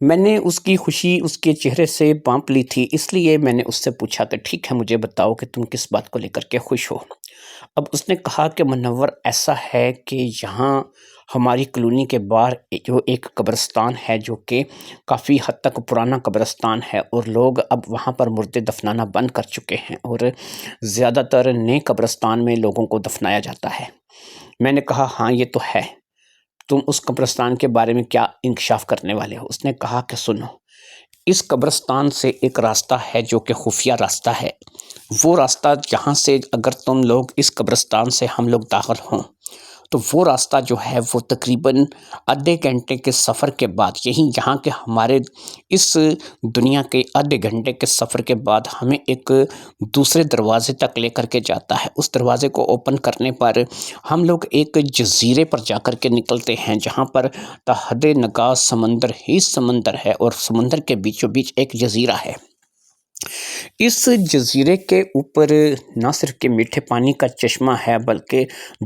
A: میں نے اس کی خوشی اس کے چہرے سے بانپ لی تھی، اس لیے میں نے اس سے پوچھا کہ ٹھیک ہے مجھے بتاؤ کہ تم کس بات کو لے کر کے خوش ہو۔ اب اس نے کہا کہ منور ایسا ہے کہ یہاں ہماری کالونی کے باہر جو ایک قبرستان ہے جو کہ کافی حد تک پرانا قبرستان ہے، اور لوگ اب وہاں پر مردے دفنانا بند کر چکے ہیں، اور زیادہ تر نئے قبرستان میں لوگوں کو دفنایا جاتا ہے۔ میں نے کہا ہاں یہ تو ہے، تم اس قبرستان کے بارے میں کیا انکشاف کرنے والے ہو؟ اس نے کہا کہ سنو، اس قبرستان سے ایک راستہ ہے جو کہ خفیہ راستہ ہے، وہ راستہ جہاں سے اگر تم لوگ اس قبرستان سے ہم لوگ داخل ہوں تو وہ راستہ جو ہے وہ تقریباً آدھے گھنٹے کے سفر کے بعد، یہی جہاں کہ ہمارے اس دنیا کے آدھے گھنٹے کے سفر کے بعد ہمیں ایک دوسرے دروازے تک لے کر کے جاتا ہے۔ اس دروازے کو اوپن کرنے پر ہم لوگ ایک جزیرے پر جا کر کے نکلتے ہیں جہاں پر تا حد نگاہ سمندر ہی سمندر ہے، اور سمندر کے بیچوں بیچ ایک جزیرہ ہے۔ اس جزیرے کے اوپر نہ صرف کہ میٹھے پانی کا چشمہ ہے بلکہ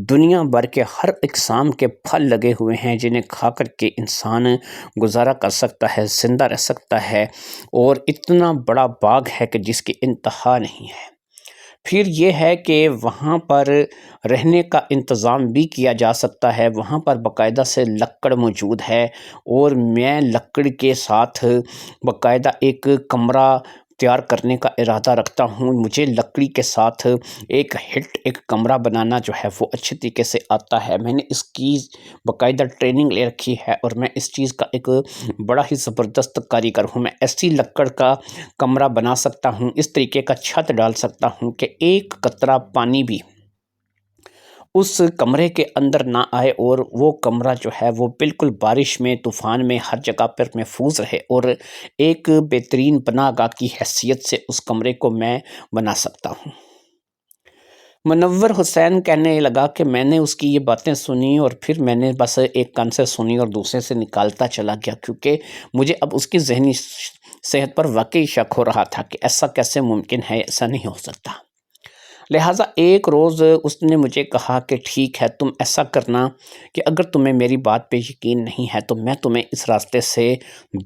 A: دنیا بھر کے ہر اقسام کے پھل لگے ہوئے ہیں جنہیں کھا کر کے انسان گزارا کر سکتا ہے، زندہ رہ سکتا ہے، اور اتنا بڑا باغ ہے کہ جس کی انتہا نہیں ہے۔ پھر یہ ہے کہ وہاں پر رہنے کا انتظام بھی کیا جا سکتا ہے، وہاں پر باقاعدہ سے لکڑ موجود ہے، اور میں لکڑ کے ساتھ باقاعدہ ایک کمرہ تیار کرنے کا ارادہ رکھتا ہوں۔ مجھے لکڑی کے ساتھ ایک کمرہ بنانا جو ہے وہ اچھے طریقے سے آتا ہے، میں نے اس کی باقاعدہ ٹریننگ لے رکھی ہے، اور میں اس چیز کا ایک بڑا ہی زبردست کاریگر ہوں۔ میں ایسی لکڑ کا کمرہ بنا سکتا ہوں، اس طریقے کا چھت ڈال سکتا ہوں کہ ایک قطرہ پانی بھی اس کمرے کے اندر نہ آئے، اور وہ کمرہ جو ہے وہ بالکل بارش میں، طوفان میں، ہر جگہ پر محفوظ رہے، اور ایک بہترین پناہ گاہ کی حیثیت سے اس کمرے کو میں بنا سکتا ہوں۔ منور حسین کہنے لگا کہ میں نے اس کی یہ باتیں سنی، اور پھر میں نے بس ایک کان سے سنی اور دوسرے سے نکالتا چلا گیا، کیونکہ مجھے اب اس کی ذہنی صحت پر واقعی شک ہو رہا تھا کہ ایسا کیسے ممکن ہے، ایسا نہیں ہو سکتا۔ لہٰذا ایک روز اس نے مجھے کہا کہ ٹھیک ہے، تم ایسا کرنا کہ اگر تمہیں میری بات پہ یقین نہیں ہے تو میں تمہیں اس راستے سے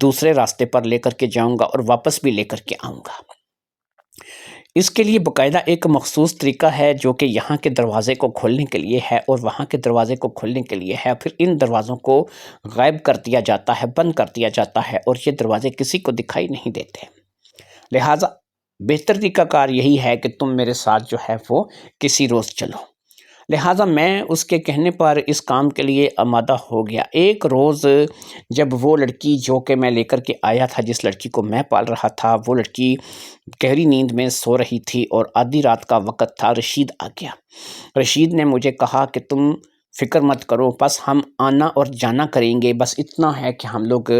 A: دوسرے راستے پر لے کر کے جاؤں گا، اور واپس بھی لے کر کے آؤں گا۔ اس کے لیے باقاعدہ ایک مخصوص طریقہ ہے جو کہ یہاں کے دروازے کو کھولنے کے لیے ہے، اور وہاں کے دروازے کو کھولنے کے لیے ہے، پھر ان دروازوں کو غائب کر دیا جاتا ہے، بند کر دیا جاتا ہے، اور یہ دروازے کسی کو دکھائی نہیں دیتے۔ لہٰذا بہتر طریقہ کار یہی ہے کہ تم میرے ساتھ جو ہے وہ کسی روز چلو۔ لہٰذا میں اس کے کہنے پر اس کام کے لیے آمادہ ہو گیا۔ ایک روز جب وہ لڑکی جو کہ میں لے کر کے آیا تھا، جس لڑکی کو میں پال رہا تھا، وہ لڑکی گہری نیند میں سو رہی تھی، اور آدھی رات کا وقت تھا، رشید آ گیا۔ رشید نے مجھے کہا کہ تم فکر مت کرو، بس ہم آنا اور جانا کریں گے، بس اتنا ہے کہ ہم لوگ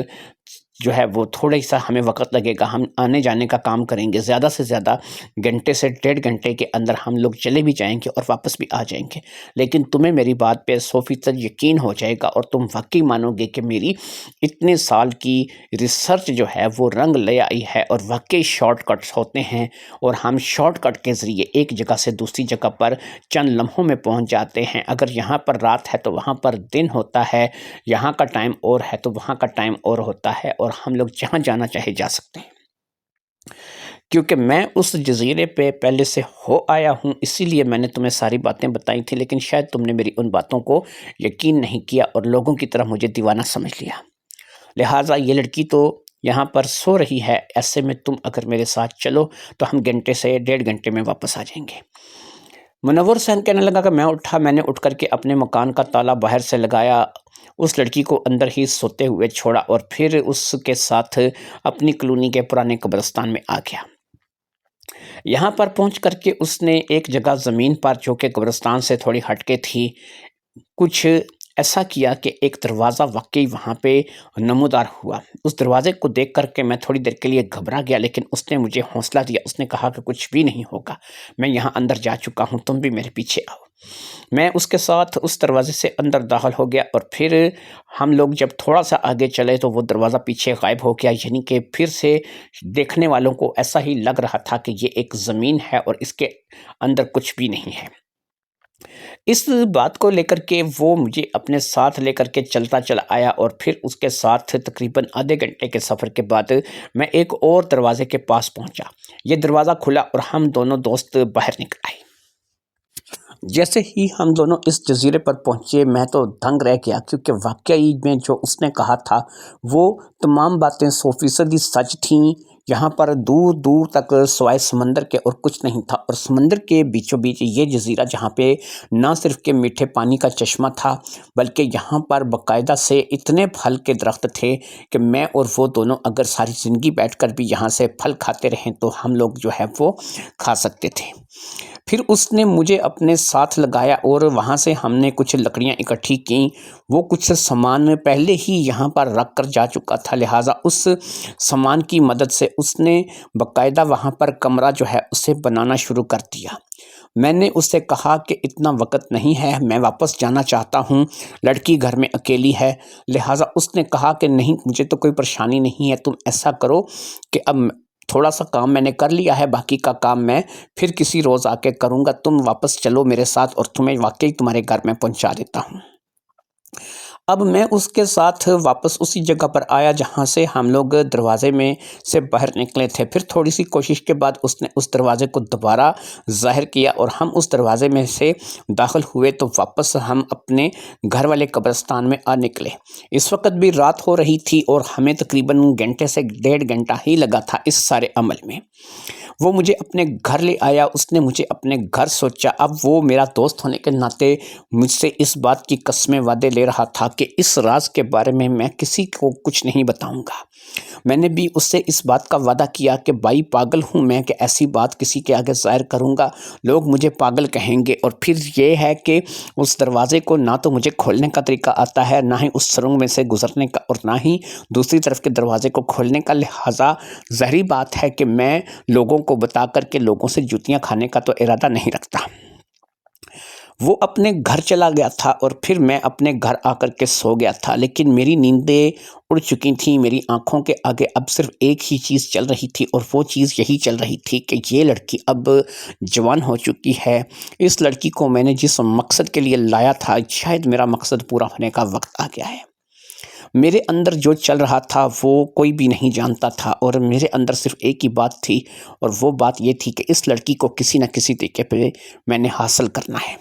A: جو ہے وہ تھوڑا سا ہمیں وقت لگے گا، ہم آنے جانے کا کام کریں گے، زیادہ سے زیادہ گھنٹے سے 1.5 گھنٹے کے اندر ہم لوگ چلے بھی جائیں گے اور واپس بھی آ جائیں گے، لیکن تمہیں میری بات پہ 100% یقین ہو جائے گا، اور تم واقعی مانو گے کہ میری اتنے سال کی ریسرچ جو ہے وہ رنگ لے آئی ہے، اور واقعی شارٹ کٹس ہوتے ہیں، اور ہم شارٹ کٹ کے ذریعے ایک جگہ سے دوسری جگہ پر چند لمحوں میں پہنچ جاتے ہیں۔ اگر یہاں پر رات ہے تو وہاں پر دن ہوتا ہے، یہاں کا ٹائم اور ہے تو وہاں کا ٹائم اور ہوتا ہے، اور ہم لوگ جہاں جانا چاہے جا سکتے ہیں۔ کیونکہ میں اس جزیرے پہ پہلے سے ہو آیا ہوں، اسی لیے میں نے تمہیں ساری باتیں بتائی تھیں، لیکن شاید تم نے میری ان باتوں کو یقین نہیں کیا اور لوگوں کی طرح مجھے دیوانہ سمجھ لیا۔ لہٰذا یہ لڑکی تو یہاں پر سو رہی ہے، ایسے میں تم اگر میرے ساتھ چلو تو ہم گھنٹے سے 1.5 گھنٹے میں واپس آ جائیں گے۔ منور حسین کہنے لگا کہ میں نے اٹھ کر کے اپنے مکان کا تالا باہر سے لگایا، اس لڑکی کو اندر ہی سوتے ہوئے چھوڑا، اور پھر اس کے ساتھ اپنی کالونی کے پرانے قبرستان میں آ گیا۔ یہاں پر پہنچ کر کے اس نے ایک جگہ زمین پر جو کہ قبرستان سے تھوڑی ہٹ کے تھی، کچھ ایسا کیا کہ ایک دروازہ واقعی وہاں پہ نمودار ہوا۔ اس دروازے کو دیکھ کر کے میں تھوڑی دیر کے لیے گھبرا گیا، لیکن اس نے مجھے حوصلہ دیا، اس نے کہا کہ کچھ بھی نہیں ہوگا، میں یہاں اندر جا چکا ہوں، تم بھی میرے پیچھے آؤ۔ میں اس کے ساتھ اس دروازے سے اندر داخل ہو گیا، اور پھر ہم لوگ جب تھوڑا سا آگے چلے تو وہ دروازہ پیچھے غائب ہو گیا، یعنی کہ پھر سے دیکھنے والوں کو ایسا ہی لگ رہا تھا کہ یہ ایک زمین ہے اور اس کے اندر کچھ بھی نہیں ہے۔ اس بات کو لے کر کے وہ مجھے اپنے ساتھ لے کر کے چلتا چلا آیا، اور پھر اس کے ساتھ تقریباً آدھے گھنٹے کے سفر کے بعد میں ایک اور دروازے کے پاس پہنچا۔ یہ دروازہ کھلا اور ہم دونوں دوست باہر نکل آئے۔ جیسے ہی ہم دونوں اس جزیرے پر پہنچے میں تو دنگ رہ گیا، کیونکہ واقعی میں جو اس نے کہا تھا وہ تمام باتیں 100% سچ تھیں۔ یہاں پر دور دور تک سوائے سمندر کے اور کچھ نہیں تھا، اور سمندر کے بیچوں بیچ یہ جزیرہ جہاں پہ نہ صرف کہ میٹھے پانی کا چشمہ تھا، بلکہ یہاں پر باقاعدہ سے اتنے پھل کے درخت تھے کہ میں اور وہ دونوں اگر ساری زندگی بیٹھ کر بھی یہاں سے پھل کھاتے رہیں تو ہم لوگ جو ہے وہ کھا سکتے تھے۔ پھر اس نے مجھے اپنے ساتھ لگایا اور وہاں سے ہم نے کچھ لکڑیاں اکٹھی کیں۔ وہ کچھ سامان میں پہلے ہی یہاں پر رکھ کر جا چکا تھا، لہٰذا اس سامان کی مدد سے اس نے باقاعدہ وہاں پر کمرہ جو ہے اسے بنانا شروع کر دیا۔ میں نے اس سے کہا کہ اتنا وقت نہیں ہے، میں واپس جانا چاہتا ہوں، لڑکی گھر میں اکیلی ہے۔ لہٰذا اس نے کہا کہ نہیں، مجھے تو کوئی پریشانی نہیں ہے، تم ایسا کرو کہ اب تھوڑا سا کام میں نے کر لیا ہے، باقی کا کام میں پھر کسی روز آ کے کروں گا، تم واپس چلو میرے ساتھ اور تمہیں واقعی تمہارے گھر میں پہنچا دیتا ہوں۔ اب میں اس کے ساتھ واپس اسی جگہ پر آیا جہاں سے ہم لوگ دروازے میں سے باہر نکلے تھے۔ پھر تھوڑی سی کوشش کے بعد اس نے اس دروازے کو دوبارہ ظاہر کیا اور ہم اس دروازے میں سے داخل ہوئے تو واپس ہم اپنے گھر والے قبرستان میں آ نکلے۔ اس وقت بھی رات ہو رہی تھی اور ہمیں تقریباً گھنٹے سے 1.5 گھنٹہ ہی لگا تھا اس سارے عمل میں۔ وہ مجھے اپنے گھر لے آیا، اس نے مجھے اپنے گھر سوچا۔ اب وہ میرا دوست ہونے کے ناطے مجھ سے اس بات کی قسمیں وعدے لے رہا تھا کہ اس راز کے بارے میں کسی کو کچھ نہیں بتاؤں گا۔ میں نے بھی اس سے اس بات کا وعدہ کیا کہ بھائی پاگل ہوں میں کہ ایسی بات کسی کے آگے ظاہر کروں گا، لوگ مجھے پاگل کہیں گے، اور پھر یہ ہے کہ اس دروازے کو نہ تو مجھے کھولنے کا طریقہ آتا ہے، نہ ہی اس سرنگ میں سے گزرنے کا، اور نہ ہی دوسری طرف کے دروازے کو کھولنے کا، لہٰذا ظاہری بات ہے کہ میں لوگوں کو بتا کر کے لوگوں سے جوتیاں کھانے کا تو ارادہ نہیں رکھتا۔ وہ اپنے گھر چلا گیا تھا اور پھر میں اپنے گھر آ کر کے سو گیا تھا، لیکن میری نیندیں اڑ چکی تھیں۔ میری آنکھوں کے آگے اب صرف ایک ہی چیز چل رہی تھی، اور وہ چیز یہی چل رہی تھی کہ یہ لڑکی اب جوان ہو چکی ہے۔ اس لڑکی کو میں نے جس مقصد کے لیے لایا تھا، شاید میرا مقصد پورا ہونے کا وقت آ گیا ہے۔ میرے اندر جو چل رہا تھا وہ کوئی بھی نہیں جانتا تھا، اور میرے اندر صرف ایک ہی بات تھی، اور وہ بات یہ تھی کہ اس لڑکی کو کسی نہ کسی طریقے پہ میں نے حاصل کرنا ہے۔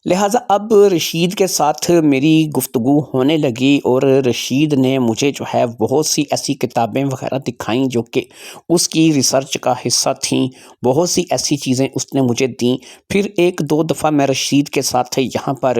A: لہٰذا اب رشید کے ساتھ میری گفتگو ہونے لگی، اور رشید نے مجھے جو ہے بہت سی ایسی کتابیں وغیرہ دکھائیں جو کہ اس کی ریسرچ کا حصہ تھیں۔ بہت سی ایسی چیزیں اس نے مجھے دیں۔ پھر ایک دو دفعہ میں رشید کے ساتھ یہاں پر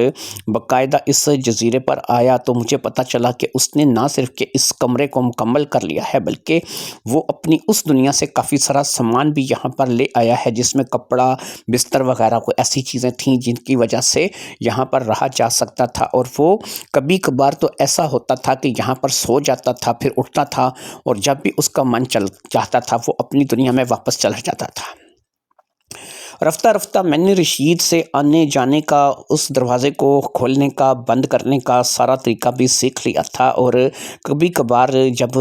A: باقاعدہ اس جزیرے پر آیا تو مجھے پتہ چلا کہ اس نے نہ صرف کہ اس کمرے کو مکمل کر لیا ہے، بلکہ وہ اپنی اس دنیا سے کافی سارا سامان بھی یہاں پر لے آیا ہے، جس میں کپڑا، بستر وغیرہ کو ایسی چیزیں تھیں جن کی وجہ سے یہاں پر رہا جا سکتا تھا۔ اور وہ کبھی کبھار تو ایسا ہوتا تھا کہ یہاں پر سو جاتا تھا، پھر اٹھتا تھا، اور جب بھی اس کا من چاہتا تھا وہ اپنی دنیا میں واپس چلا جاتا تھا۔ رفتہ رفتہ میں نے رشید سے آنے جانے کا، اس دروازے کو کھولنے کا، بند کرنے کا سارا طریقہ بھی سیکھ لیا تھا، اور کبھی کبھار جب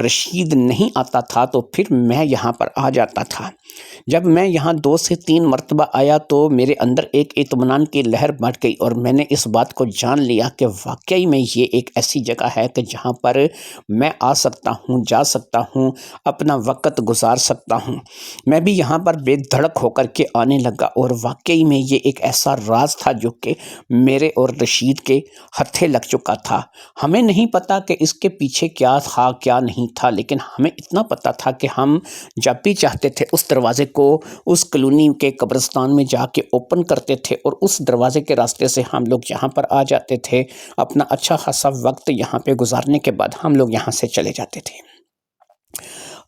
A: رشید نہیں آتا تھا تو پھر میں یہاں پر آ جاتا تھا۔ جب میں یہاں 2 سے 3 مرتبہ آیا تو میرے اندر ایک اطمینان کی لہر بڑھ گئی، اور میں نے اس بات کو جان لیا کہ واقعی میں یہ ایک ایسی جگہ ہے کہ جہاں پر میں آ سکتا ہوں، جا سکتا ہوں، اپنا وقت گزار سکتا ہوں۔ میں بھی یہاں پر بے دھڑک ہو کر کے آنے لگا، اور واقعی میں یہ ایک ایسا راز تھا جو کہ میرے اور رشید کے ہتھے لگ چکا تھا۔ ہمیں نہیں پتا کہ اس کے پیچھے کیا تھا کیا نہیں تھا، لیکن ہمیں اتنا پتا تھا کہ ہم جب بھی چاہتے تھے اس دروازے کو اس کلونی کے قبرستان میں جا کے اوپن کرتے تھے، اور اس دروازے کے راستے سے ہم لوگ یہاں پر آ جاتے تھے۔ اپنا اچھا خاصا وقت یہاں پہ گزارنے کے بعد ہم لوگ یہاں سے چلے جاتے تھے۔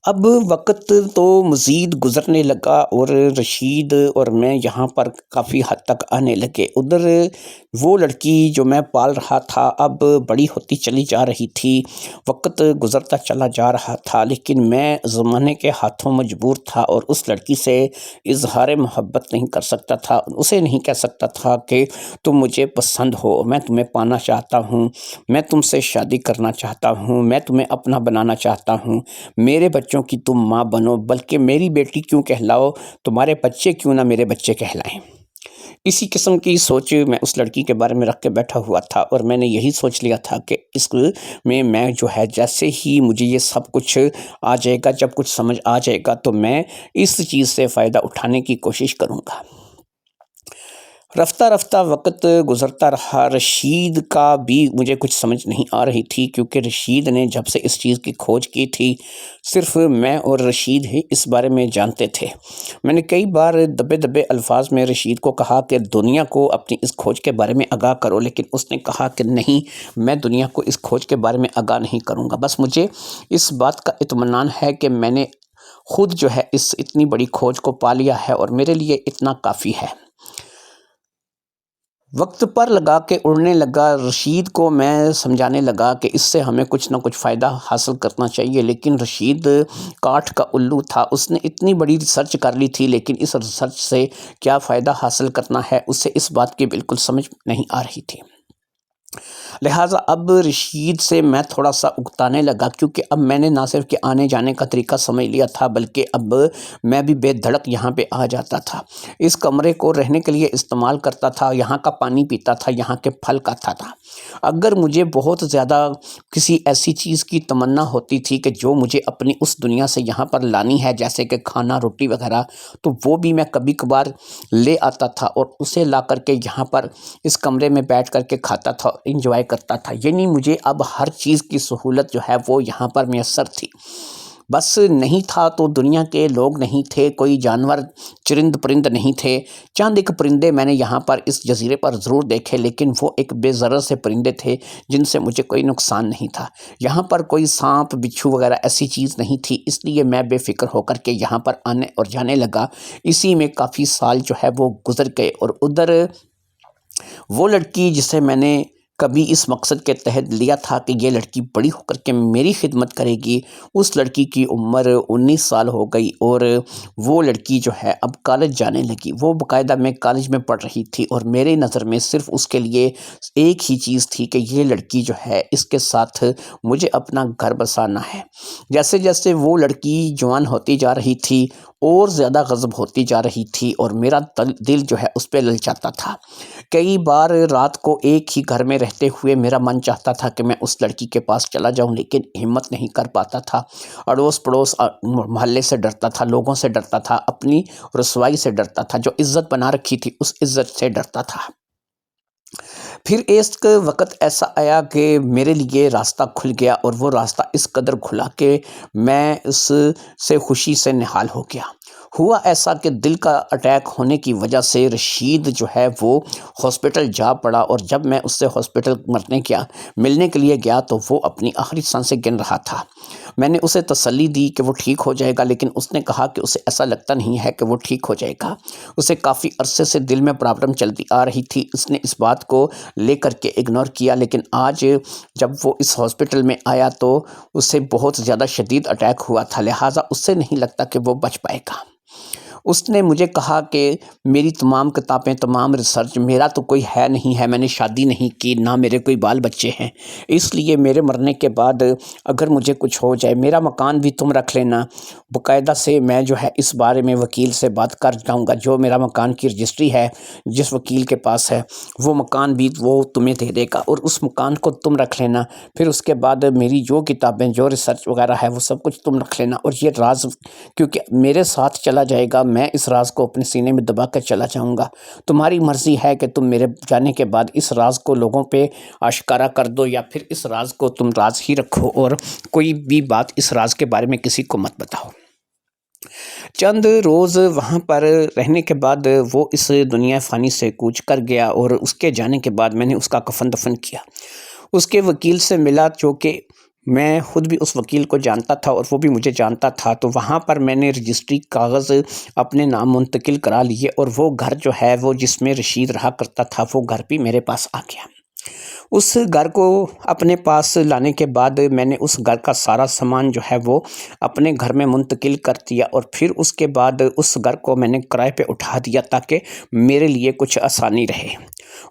A: اب وقت تو مزید گزرنے لگا، اور رشید اور میں یہاں پر کافی حد تک آنے لگے۔ ادھر وہ لڑکی جو میں پال رہا تھا اب بڑی ہوتی چلی جا رہی تھی، وقت گزرتا چلا جا رہا تھا، لیکن میں زمانے کے ہاتھوں مجبور تھا اور اس لڑکی سے اظہار محبت نہیں کر سکتا تھا۔ اسے نہیں کہہ سکتا تھا کہ تم مجھے پسند ہو، میں تمہیں پانا چاہتا ہوں، میں تم سے شادی کرنا چاہتا ہوں، میں تمہیں اپنا بنانا چاہتا ہوں، میرے بچوں کی تم ماں بنو، بلکہ میری بیٹی کیوں کہلاؤ، تمہارے بچے کیوں نہ میرے بچے کہلائیں۔ اسی قسم کی سوچ میں اس لڑکی کے بارے میں رکھ کے بیٹھا ہوا تھا، اور میں نے یہی سوچ لیا تھا کہ اس میں جو ہے جیسے ہی مجھے یہ سب کچھ آ جائے گا، جب کچھ سمجھ آ جائے گا تو میں اس چیز سے فائدہ اٹھانے کی کوشش کروں گا۔ رفتہ رفتہ وقت گزرتا رہا، رشید کا بھی مجھے کچھ سمجھ نہیں آ رہی تھی، کیونکہ رشید نے جب سے اس چیز کی کھوج کی تھی صرف میں اور رشید ہی اس بارے میں جانتے تھے۔ میں نے کئی بار دبے دبے الفاظ میں رشید کو کہا کہ دنیا کو اپنی اس کھوج کے بارے میں آگاہ کرو، لیکن اس نے کہا کہ نہیں، میں دنیا کو اس کھوج کے بارے میں آگاہ نہیں کروں گا، بس مجھے اس بات کا اطمینان ہے کہ میں نے خود جو ہے اس اتنی بڑی کھوج کو پا لیا ہے اور میرے لیے اتنا کافی ہے۔ وقت پر لگا کے اڑنے لگا، رشید کو میں سمجھانے لگا کہ اس سے ہمیں کچھ نہ کچھ فائدہ حاصل کرنا چاہیے، لیکن رشید کاٹھ کا الو تھا، اس نے اتنی بڑی ریسرچ کر لی تھی، لیکن اس ریسرچ سے کیا فائدہ حاصل کرنا ہے اسے اس بات کی بالکل سمجھ نہیں آ رہی تھی۔ لہٰذا اب رشید سے میں تھوڑا سا اکتانے لگا، کیونکہ اب میں نے نہ صرف کہ آنے جانے کا طریقہ سمجھ لیا تھا، بلکہ اب میں بھی بے دھڑک یہاں پہ آ جاتا تھا، اس کمرے کو رہنے کے لیے استعمال کرتا تھا، یہاں کا پانی پیتا تھا، یہاں کے پھل کھاتا تھا۔ اگر مجھے بہت زیادہ کسی ایسی چیز کی تمنا ہوتی تھی کہ جو مجھے اپنی اس دنیا سے یہاں پر لانی ہے، جیسے کہ کھانا روٹی وغیرہ، تو وہ بھی میں کبھی کبھار لے آتا تھا اور اسے لا کر کے یہاں پر اس کمرے میں بیٹھ کر کے کھاتا تھا، انجوائے کرتا تھا۔ یعنی مجھے اب ہر چیز کی سہولت جو ہے وہ یہاں پر میسر تھی۔ بس نہیں تھا تو دنیا کے لوگ نہیں تھے، کوئی جانور چرند پرند نہیں تھے۔ چند ایک پرندے میں نے یہاں پر اس جزیرے پر ضرور دیکھے، لیکن وہ ایک بے ضرر سے پرندے تھے جن سے مجھے کوئی نقصان نہیں تھا۔ یہاں پر کوئی سانپ بچھو وغیرہ ایسی چیز نہیں تھی، اس لیے میں بے فکر ہو کر کے یہاں پر آنے اور جانے لگا۔ اسی میں کافی سال جو ہے وہ گزر گئے، اور ادھر وہ لڑکی جسے میں نے کبھی اس مقصد کے تحت لیا تھا کہ یہ لڑکی بڑی ہو کر کے میری خدمت کرے گی، اس لڑکی کی عمر 19 سال ہو گئی، اور وہ لڑکی جو ہے اب کالج جانے لگی۔ وہ باقاعدہ میں کالج میں پڑھ رہی تھی، اور میرے نظر میں صرف اس کے لیے ایک ہی چیز تھی کہ یہ لڑکی جو ہے اس کے ساتھ مجھے اپنا گھر بسانا ہے۔ جیسے جیسے وہ لڑکی جوان ہوتی جا رہی تھی اور زیادہ غضب ہوتی جا رہی تھی، اور میرا دل جو ہے اس پہ للچاتا تھا۔ کئی بار رات کو ایک ہی گھر میں رہتے ہوئے میرا من چاہتا تھا کہ میں اس لڑکی کے پاس چلا جاؤں، لیکن ہمت نہیں کر پاتا تھا۔ اڑوس پڑوس محلے سے ڈرتا تھا، لوگوں سے ڈرتا تھا، اپنی رسوائی سے ڈرتا تھا، جو عزت بنا رکھی تھی اس عزت سے ڈرتا تھا۔ پھر ایک وقت ایسا آیا کہ میرے لیے راستہ کھل گیا، اور وہ راستہ اس قدر کھلا کہ میں اس سے خوشی سے نہال ہو گیا۔ ہوا ایسا کہ دل کا اٹیک ہونے کی وجہ سے رشید جو ہے وہ ہاسپٹل جا پڑا، اور جب میں اس سے ہاسپٹل ملنے کے لیے گیا تو وہ اپنی آخری سانسیں گن رہا تھا۔ میں نے اسے تسلی دی کہ وہ ٹھیک ہو جائے گا، لیکن اس نے کہا کہ اسے ایسا لگتا نہیں ہے کہ وہ ٹھیک ہو جائے گا۔ اسے کافی عرصے سے دل میں پرابلم چلتی آ رہی تھی، اس نے اس بات کو لے کر کے اگنور کیا، لیکن آج جب وہ اس ہاسپٹل میں آیا تو اسے بہت زیادہ شدید اٹیک ہوا تھا، لہٰذا اس سے نہیں لگتا کہ وہ بچ پائے گا۔ اس نے مجھے کہا کہ میری تمام کتابیں، تمام ریسرچ، میرا تو کوئی ہے نہیں ہے، میں نے شادی نہیں کی، نہ میرے کوئی بال بچے ہیں، اس لیے میرے مرنے کے بعد اگر مجھے کچھ ہو جائے، میرا مکان بھی تم رکھ لینا، باقاعدہ سے میں جو ہے اس بارے میں وکیل سے بات کر جاؤں گا، جو میرا مکان کی رجسٹری ہے جس وکیل کے پاس ہے، وہ مکان بھی وہ تمہیں دے دے گا، اور اس مکان کو تم رکھ لینا۔ پھر اس کے بعد میری جو کتابیں، جو ریسرچ وغیرہ ہے وہ سب کچھ تم رکھ لینا، اور یہ راز کیونکہ میرے ساتھ چلا جائے گا، میں اس راز کو اپنے سینے میں دبا کر چلا جاؤں گا۔ تمہاری مرضی ہے کہ تم میرے جانے کے بعد اس راز کو لوگوں پہ آشکارا کر دو، یا پھر اس راز کو تم راز ہی رکھو اور کوئی بھی بات اس راز کے بارے میں کسی کو مت بتاؤ۔ چند روز وہاں پر رہنے کے بعد وہ اس دنیا فانی سے کوچ کر گیا، اور اس کے جانے کے بعد میں نے اس کا کفن دفن کیا۔ اس کے وکیل سے ملا، جو کہ میں خود بھی اس وکیل کو جانتا تھا اور وہ بھی مجھے جانتا تھا، تو وہاں پر میں نے رجسٹری کاغذ اپنے نام منتقل کرا لیے، اور وہ گھر جو ہے وہ جس میں رشید رہا کرتا تھا، وہ گھر بھی میرے پاس آ گیا۔ اس گھر کو اپنے پاس لانے کے بعد میں نے اس گھر کا سارا سامان جو ہے وہ اپنے گھر میں منتقل کر دیا، اور پھر اس کے بعد اس گھر کو میں نے کرائے پہ اٹھا دیا تاکہ میرے لیے کچھ آسانی رہے۔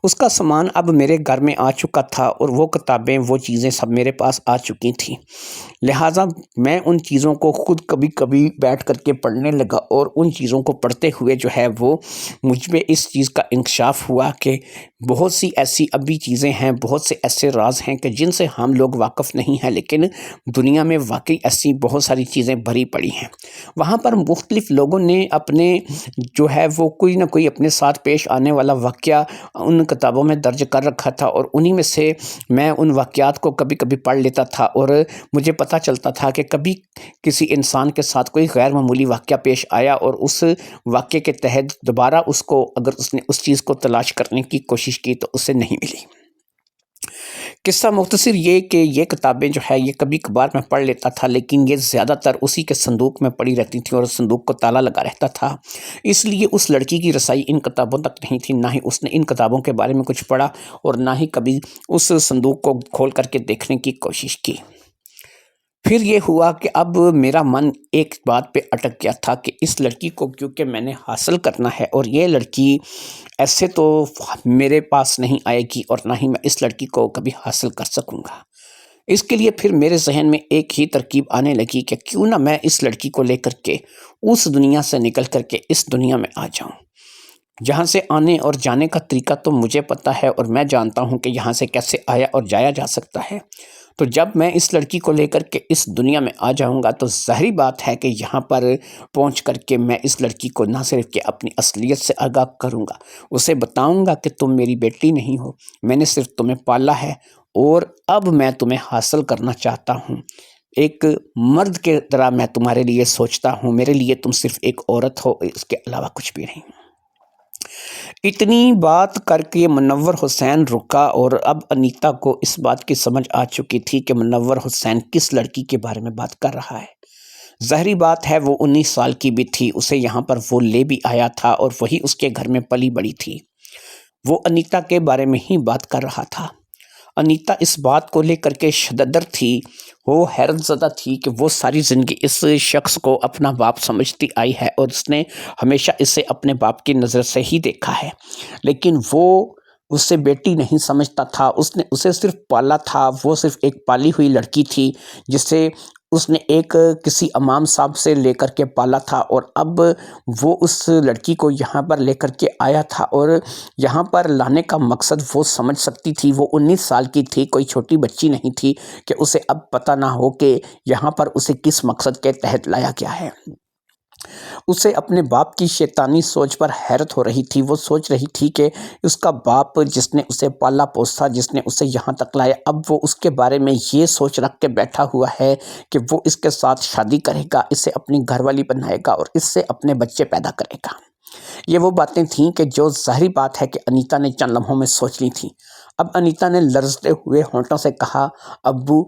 A: اس کا سامان اب میرے گھر میں آ چکا تھا، اور وہ کتابیں، وہ چیزیں سب میرے پاس آ چکی تھیں۔ لہٰذا میں ان چیزوں کو خود کبھی کبھی بیٹھ کر کے پڑھنے لگا، اور ان چیزوں کو پڑھتے ہوئے جو ہے وہ مجھ میں اس چیز کا انکشاف ہوا کہ بہت سی ایسی ابھی چیزیں ہیں، بہت سے ایسے راز ہیں کہ جن سے ہم لوگ واقف نہیں ہیں، لیکن دنیا میں واقعی ایسی بہت ساری چیزیں بھری پڑی ہیں۔ وہاں پر مختلف لوگوں نے اپنے جو ہے وہ کوئی نہ کوئی اپنے ساتھ پیش آنے والا واقعہ ان کتابوں میں درج کر رکھا تھا، اور انہی میں سے میں ان واقعات کو کبھی کبھی پڑھ لیتا تھا، اور مجھے پتہ چلتا تھا کہ کبھی کسی انسان کے ساتھ کوئی غیر معمولی واقعہ پیش آیا، اور اس واقعے کے تحت دوبارہ اس کو اگر اس نے اس چیز کو تلاش کرنے کی کوشش کی تو اسے نہیں ملی۔ قصہ مختصر یہ کہ یہ کتابیں جو ہے یہ کبھی کبھار میں پڑھ لیتا تھا، لیکن یہ زیادہ تر اسی کے صندوق میں پڑی رہتی تھیں، اور صندوق کو تالا لگا رہتا تھا۔ اس لیے اس لڑکی کی رسائی ان کتابوں تک نہیں تھی، نہ ہی اس نے ان کتابوں کے بارے میں کچھ پڑھا، اور نہ ہی کبھی اس صندوق کو کھول کر کے دیکھنے کی کوشش کی۔ پھر یہ ہوا کہ اب میرا من ایک بات پہ اٹک گیا تھا کہ اس لڑکی کو کیونکہ میں نے حاصل کرنا ہے، اور یہ لڑکی ایسے تو میرے پاس نہیں آئے گی، اور نہ ہی میں اس لڑکی کو کبھی حاصل کر سکوں گا۔ اس کے لیے پھر میرے ذہن میں ایک ہی ترکیب آنے لگی کہ کیوں نہ میں اس لڑکی کو لے کر کے اس دنیا سے نکل کر کے اس دنیا میں آ جاؤں، جہاں سے آنے اور جانے کا طریقہ تو مجھے پتہ ہے، اور میں جانتا ہوں کہ یہاں سے کیسے آیا اور جایا جا سکتا ہے۔ تو جب میں اس لڑکی کو لے کر کے اس دنیا میں آ جاؤں گا تو ظاہری بات ہے کہ یہاں پر پہنچ کر کے میں اس لڑکی کو نہ صرف کہ اپنی اصلیت سے آگاہ کروں گا، اسے بتاؤں گا کہ تم میری بیٹی نہیں ہو، میں نے صرف تمہیں پالا ہے، اور اب میں تمہیں حاصل کرنا چاہتا ہوں۔ ایک مرد کے طرح میں تمہارے لیے سوچتا ہوں، میرے لیے تم صرف ایک عورت ہو، اس کے علاوہ کچھ بھی نہیں۔ اتنی بات کر کے منور حسین رکا، اور اب انیتا کو اس بات کی سمجھ آ چکی تھی کہ منور حسین کس لڑکی کے بارے میں بات کر رہا ہے۔ ظاہری بات ہے وہ 19 سال کی بھی تھی، اسے یہاں پر وہ لے بھی آیا تھا، اور وہی اس کے گھر میں پلی بڑی تھی۔ وہ انیتا کے بارے میں ہی بات کر رہا تھا۔ انیتا اس بات کو لے کر کے شددر تھی، وہ حیرت زدہ تھی کہ وہ ساری زندگی اس شخص کو اپنا باپ سمجھتی آئی ہے، اور اس نے ہمیشہ اسے اپنے باپ کی نظر سے ہی دیکھا ہے، لیکن وہ اسے بیٹی نہیں سمجھتا تھا، اس نے اسے صرف پالا تھا، وہ صرف ایک پالی ہوئی لڑکی تھی جسے اس نے ایک کسی امام صاحب سے لے کر کے پالا تھا، اور اب وہ اس لڑکی کو یہاں پر لے کر کے آیا تھا، اور یہاں پر لانے کا مقصد وہ سمجھ سکتی تھی۔ وہ 19 سال کی تھی، کوئی چھوٹی بچی نہیں تھی کہ اسے اب پتہ نہ ہو کہ یہاں پر اسے کس مقصد کے تحت لایا گیا ہے۔ اسے اپنے باپ کی شیطانی سوچ پر حیرت ہو رہی تھی۔ وہ سوچ رہی تھی کہ اس کا باپ جس نے اسے پالا پوسا، جس نے اسے یہاں تک لایا، اب وہ اس کے بارے میں یہ سوچ رکھ کے بیٹھا ہوا ہے کہ وہ اس کے ساتھ شادی کرے گا، اسے اپنی گھر والی بنائے گا، اور اس سے اپنے بچے پیدا کرے گا۔ یہ وہ باتیں تھیں کہ جو ظاہری بات ہے کہ انیتا نے چند لمحوں میں سوچ لی تھیں۔ اب انیتا نے لرزتے ہوئے ہونٹوں سے کہا، ابو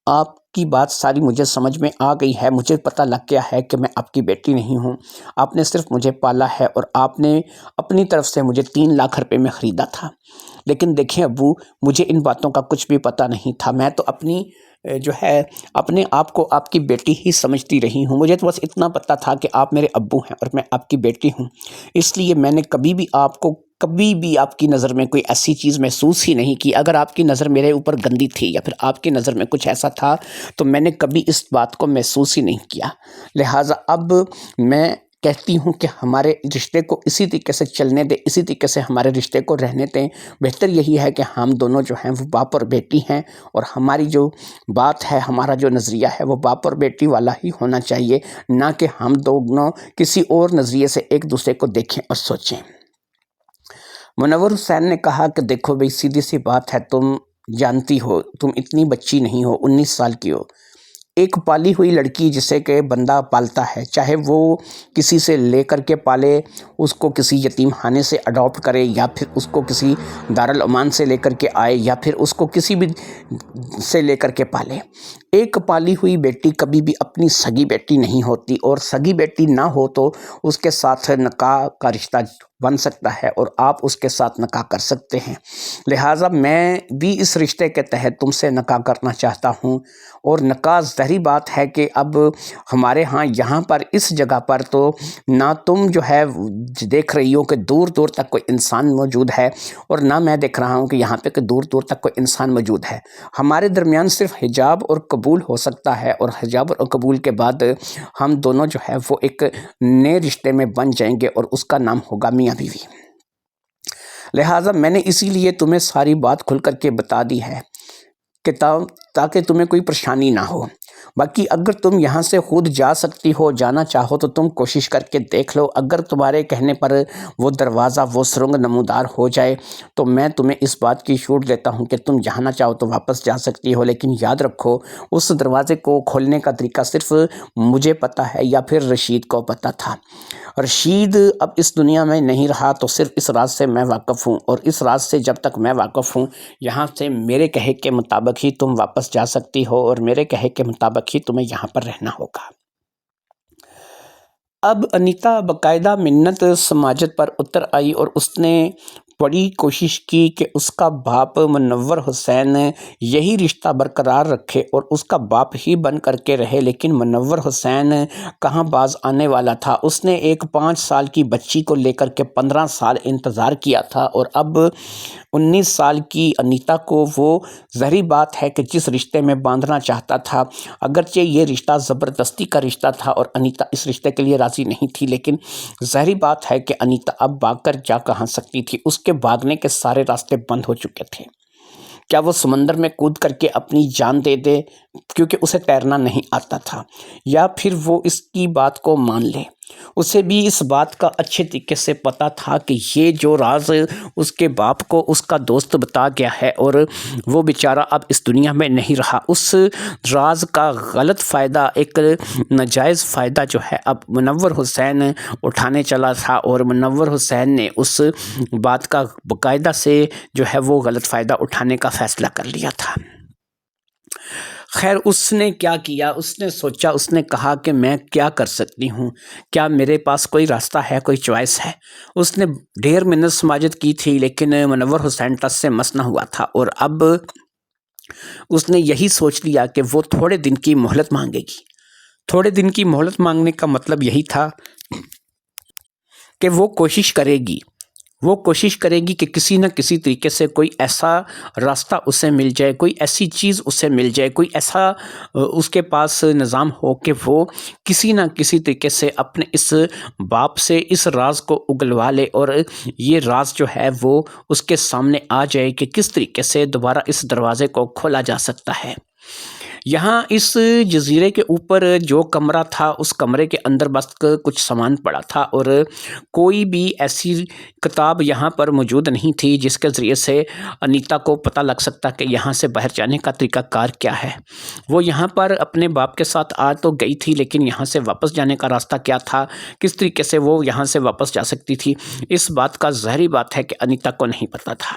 A: آپ کی بات ساری مجھے سمجھ میں آ گئی ہے، مجھے پتہ لگ گیا ہے کہ میں آپ کی بیٹی نہیں ہوں، آپ نے صرف مجھے پالا ہے، اور آپ نے اپنی طرف سے مجھے 3 لاکھ روپے میں خریدا تھا۔ لیکن دیکھیں ابو، مجھے ان باتوں کا کچھ بھی پتہ نہیں تھا، میں تو اپنی جو ہے اپنے آپ کو آپ کی بیٹی ہی سمجھتی رہی ہوں۔ مجھے تو بس اتنا پتہ تھا کہ آپ میرے ابو ہیں اور میں آپ کی بیٹی ہوں، اس لیے میں نے کبھی بھی آپ کی نظر میں کوئی ایسی چیز محسوس ہی نہیں کی۔ اگر آپ کی نظر میرے اوپر گندی تھی یا پھر آپ کی نظر میں کچھ ایسا تھا تو میں نے کبھی اس بات کو محسوس ہی نہیں کیا۔ لہٰذا اب میں کہتی ہوں کہ ہمارے رشتے کو اسی طریقے سے چلنے دیں، اسی طریقے سے ہمارے رشتے کو رہنے دیں۔ بہتر یہی ہے کہ ہم دونوں جو ہیں وہ باپ اور بیٹی ہیں، اور ہماری جو بات ہے، ہمارا جو نظریہ ہے وہ باپ اور بیٹی والا ہی ہونا چاہیے، نہ کہ ہم دونوں کسی اور نظریے سے ایک دوسرے کو دیکھیں اور سوچیں۔ منور حسین نے کہا کہ دیکھو بھئی، سیدھی سی بات ہے، تم جانتی ہو تم اتنی بچی نہیں ہو، 19 سال کی ہو۔ ایک پالی ہوئی لڑکی جسے کہ بندہ پالتا ہے، چاہے وہ کسی سے لے کر کے پالے، اس کو کسی یتیم خانے سے اڈاپٹ کرے، یا پھر اس کو کسی دارالامان سے لے کر کے آئے، یا پھر اس کو کسی بھی سے لے کر کے پالے، ایک پالی ہوئی بیٹی کبھی بھی اپنی سگی بیٹی نہیں ہوتی، اور سگی بیٹی نہ ہو تو اس کے ساتھ نکاح کا رشتہ بن سکتا ہے، اور آپ اس کے ساتھ نکاح کر سکتے ہیں۔ لہٰذا میں بھی اس رشتے کے تحت تم سے نکاح کرنا چاہتا ہوں، اور نکاح ظاہری بات ہے کہ اب ہمارے ہاں یہاں پر اس جگہ پر تو نہ تم جو ہے دیکھ رہی ہو کہ دور دور تک کوئی انسان موجود ہے، اور نہ میں دیکھ رہا ہوں کہ یہاں پہ کہ دور دور تک کوئی انسان موجود ہے۔ ہمارے درمیان صرف حجاب اور قبول ہو سکتا ہے، اور حجاب اور قبول کے بعد ہم دونوں جو ہے وہ ایک نئے رشتے میں بن جائیں گے، اور اس کا نام ہوگا میاں بیوی۔ لہٰذا میں نے اسی لیے تمہیں ساری بات کھل کر کے بتا دی ہے کہ تاکہ تمہیں کوئی پریشانی نہ ہو۔ باقی اگر تم یہاں سے خود جا سکتی ہو، جانا چاہو تو تم کوشش کر کے دیکھ لو، اگر تمہارے کہنے پر وہ دروازہ، وہ سرنگ نمودار ہو جائے تو میں تمہیں اس بات کی چھوٹ دیتا ہوں کہ تم جانا چاہو تو واپس جا سکتی ہو، لیکن یاد رکھو اس دروازے کو کھولنے کا طریقہ صرف مجھے پتہ ہے یا پھر رشید کو پتہ تھا۔ رشید اب اس دنیا میں نہیں رہا تو صرف اس راز سے میں واقف ہوں، اور اس راز سے جب تک میں واقف ہوں یہاں سے میرے کہے کے مطابق ہی تم واپس جا سکتی ہو، اور میرے کہے کے مطابق ہی تمہیں یہاں پر رہنا ہوگا۔ اب انیتا باقاعدہ منت سماجت پر اتر آئی، اور اس نے بڑی کوشش کی کہ اس کا باپ منور حسین یہی رشتہ برقرار رکھے اور اس کا باپ ہی بن کر کے رہے، لیکن منور حسین کہاں باز آنے والا تھا۔ اس نے ایک 5 سال کی بچی کو لے کر کے 15 سال انتظار کیا تھا، اور اب 19 سال کی انیتا کو وہ ظاہری بات ہے کہ جس رشتے میں باندھنا چاہتا تھا، اگرچہ یہ رشتہ زبردستی کا رشتہ تھا اور انیتا اس رشتے کے لیے راضی نہیں تھی، لیکن ظاہری بات ہے کہ انیتا اب بھاگ کر جا کہاں سکتی تھی، اس کے بھاگنے کے سارے راستے بند ہو چکے تھے۔ کیا وہ سمندر میں کود کر کے اپنی جان دے دے کیونکہ اسے تیرنا نہیں آتا تھا، یا پھر وہ اس کی بات کو مان لے؟ اسے بھی اس بات کا اچھے طریقے سے پتا تھا کہ یہ جو راز اس کے باپ کو اس کا دوست بتا گیا ہے اور وہ بیچارہ اب اس دنیا میں نہیں رہا، اس راز کا غلط فائدہ، ایک ناجائز فائدہ جو ہے اب منور حسین اٹھانے چلا تھا، اور منور حسین نے اس بات کا باقاعدہ سے جو ہے وہ غلط فائدہ اٹھانے کا فیصلہ کر لیا تھا۔ خیر اس نے کیا کیا، اس نے سوچا، اس نے کہا کہ میں کیا کر سکتی ہوں، کیا میرے پاس کوئی راستہ ہے، کوئی چوائس ہے؟ اس نے ڈھیر منت سماجت کی تھی، لیکن منور حسین ٹس سے مس نہ ہوا تھا، اور اب اس نے یہی سوچ لیا کہ وہ تھوڑے دن کی مہلت مانگے گی۔ تھوڑے دن کی مہلت مانگنے کا مطلب یہی تھا کہ وہ کوشش کرے گی کہ کسی نہ کسی طریقے سے کوئی ایسا راستہ اسے مل جائے، کوئی ایسی چیز اسے مل جائے، کوئی ایسا اس کے پاس نظام ہو کہ وہ کسی نہ کسی طریقے سے اپنے اس باپ سے اس راز کو اگلوا لے، اور یہ راز جو ہے وہ اس کے سامنے آ جائے کہ کس طریقے سے دوبارہ اس دروازے کو کھولا جا سکتا ہے۔ یہاں اس جزیرے کے اوپر جو کمرہ تھا، اس کمرے کے اندر بس کچھ سامان پڑا تھا، اور کوئی بھی ایسی کتاب یہاں پر موجود نہیں تھی جس کے ذریعے سے انیتا کو پتہ لگ سکتا کہ یہاں سے باہر جانے کا طریقہ کار کیا ہے۔ وہ یہاں پر اپنے باپ کے ساتھ آ تو گئی تھی، لیکن یہاں سے واپس جانے کا راستہ کیا تھا، کس طریقے سے وہ یہاں سے واپس جا سکتی تھی، اس بات کا ظاہری بات ہے کہ انیتا کو نہیں پتہ تھا۔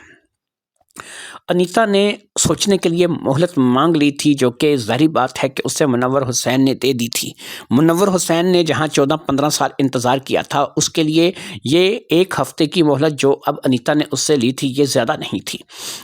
A: انیتا نے سوچنے کے لیے مہلت مانگ لی تھی، جو کہ ظاہری بات ہے کہ اسے منور حسین نے دے دی تھی۔ منور حسین نے جہاں 14-15 سال انتظار کیا تھا، اس کے لیے یہ 1 ہفتے کی مہلت جو اب انیتا نے اس سے لی تھی یہ زیادہ نہیں تھی،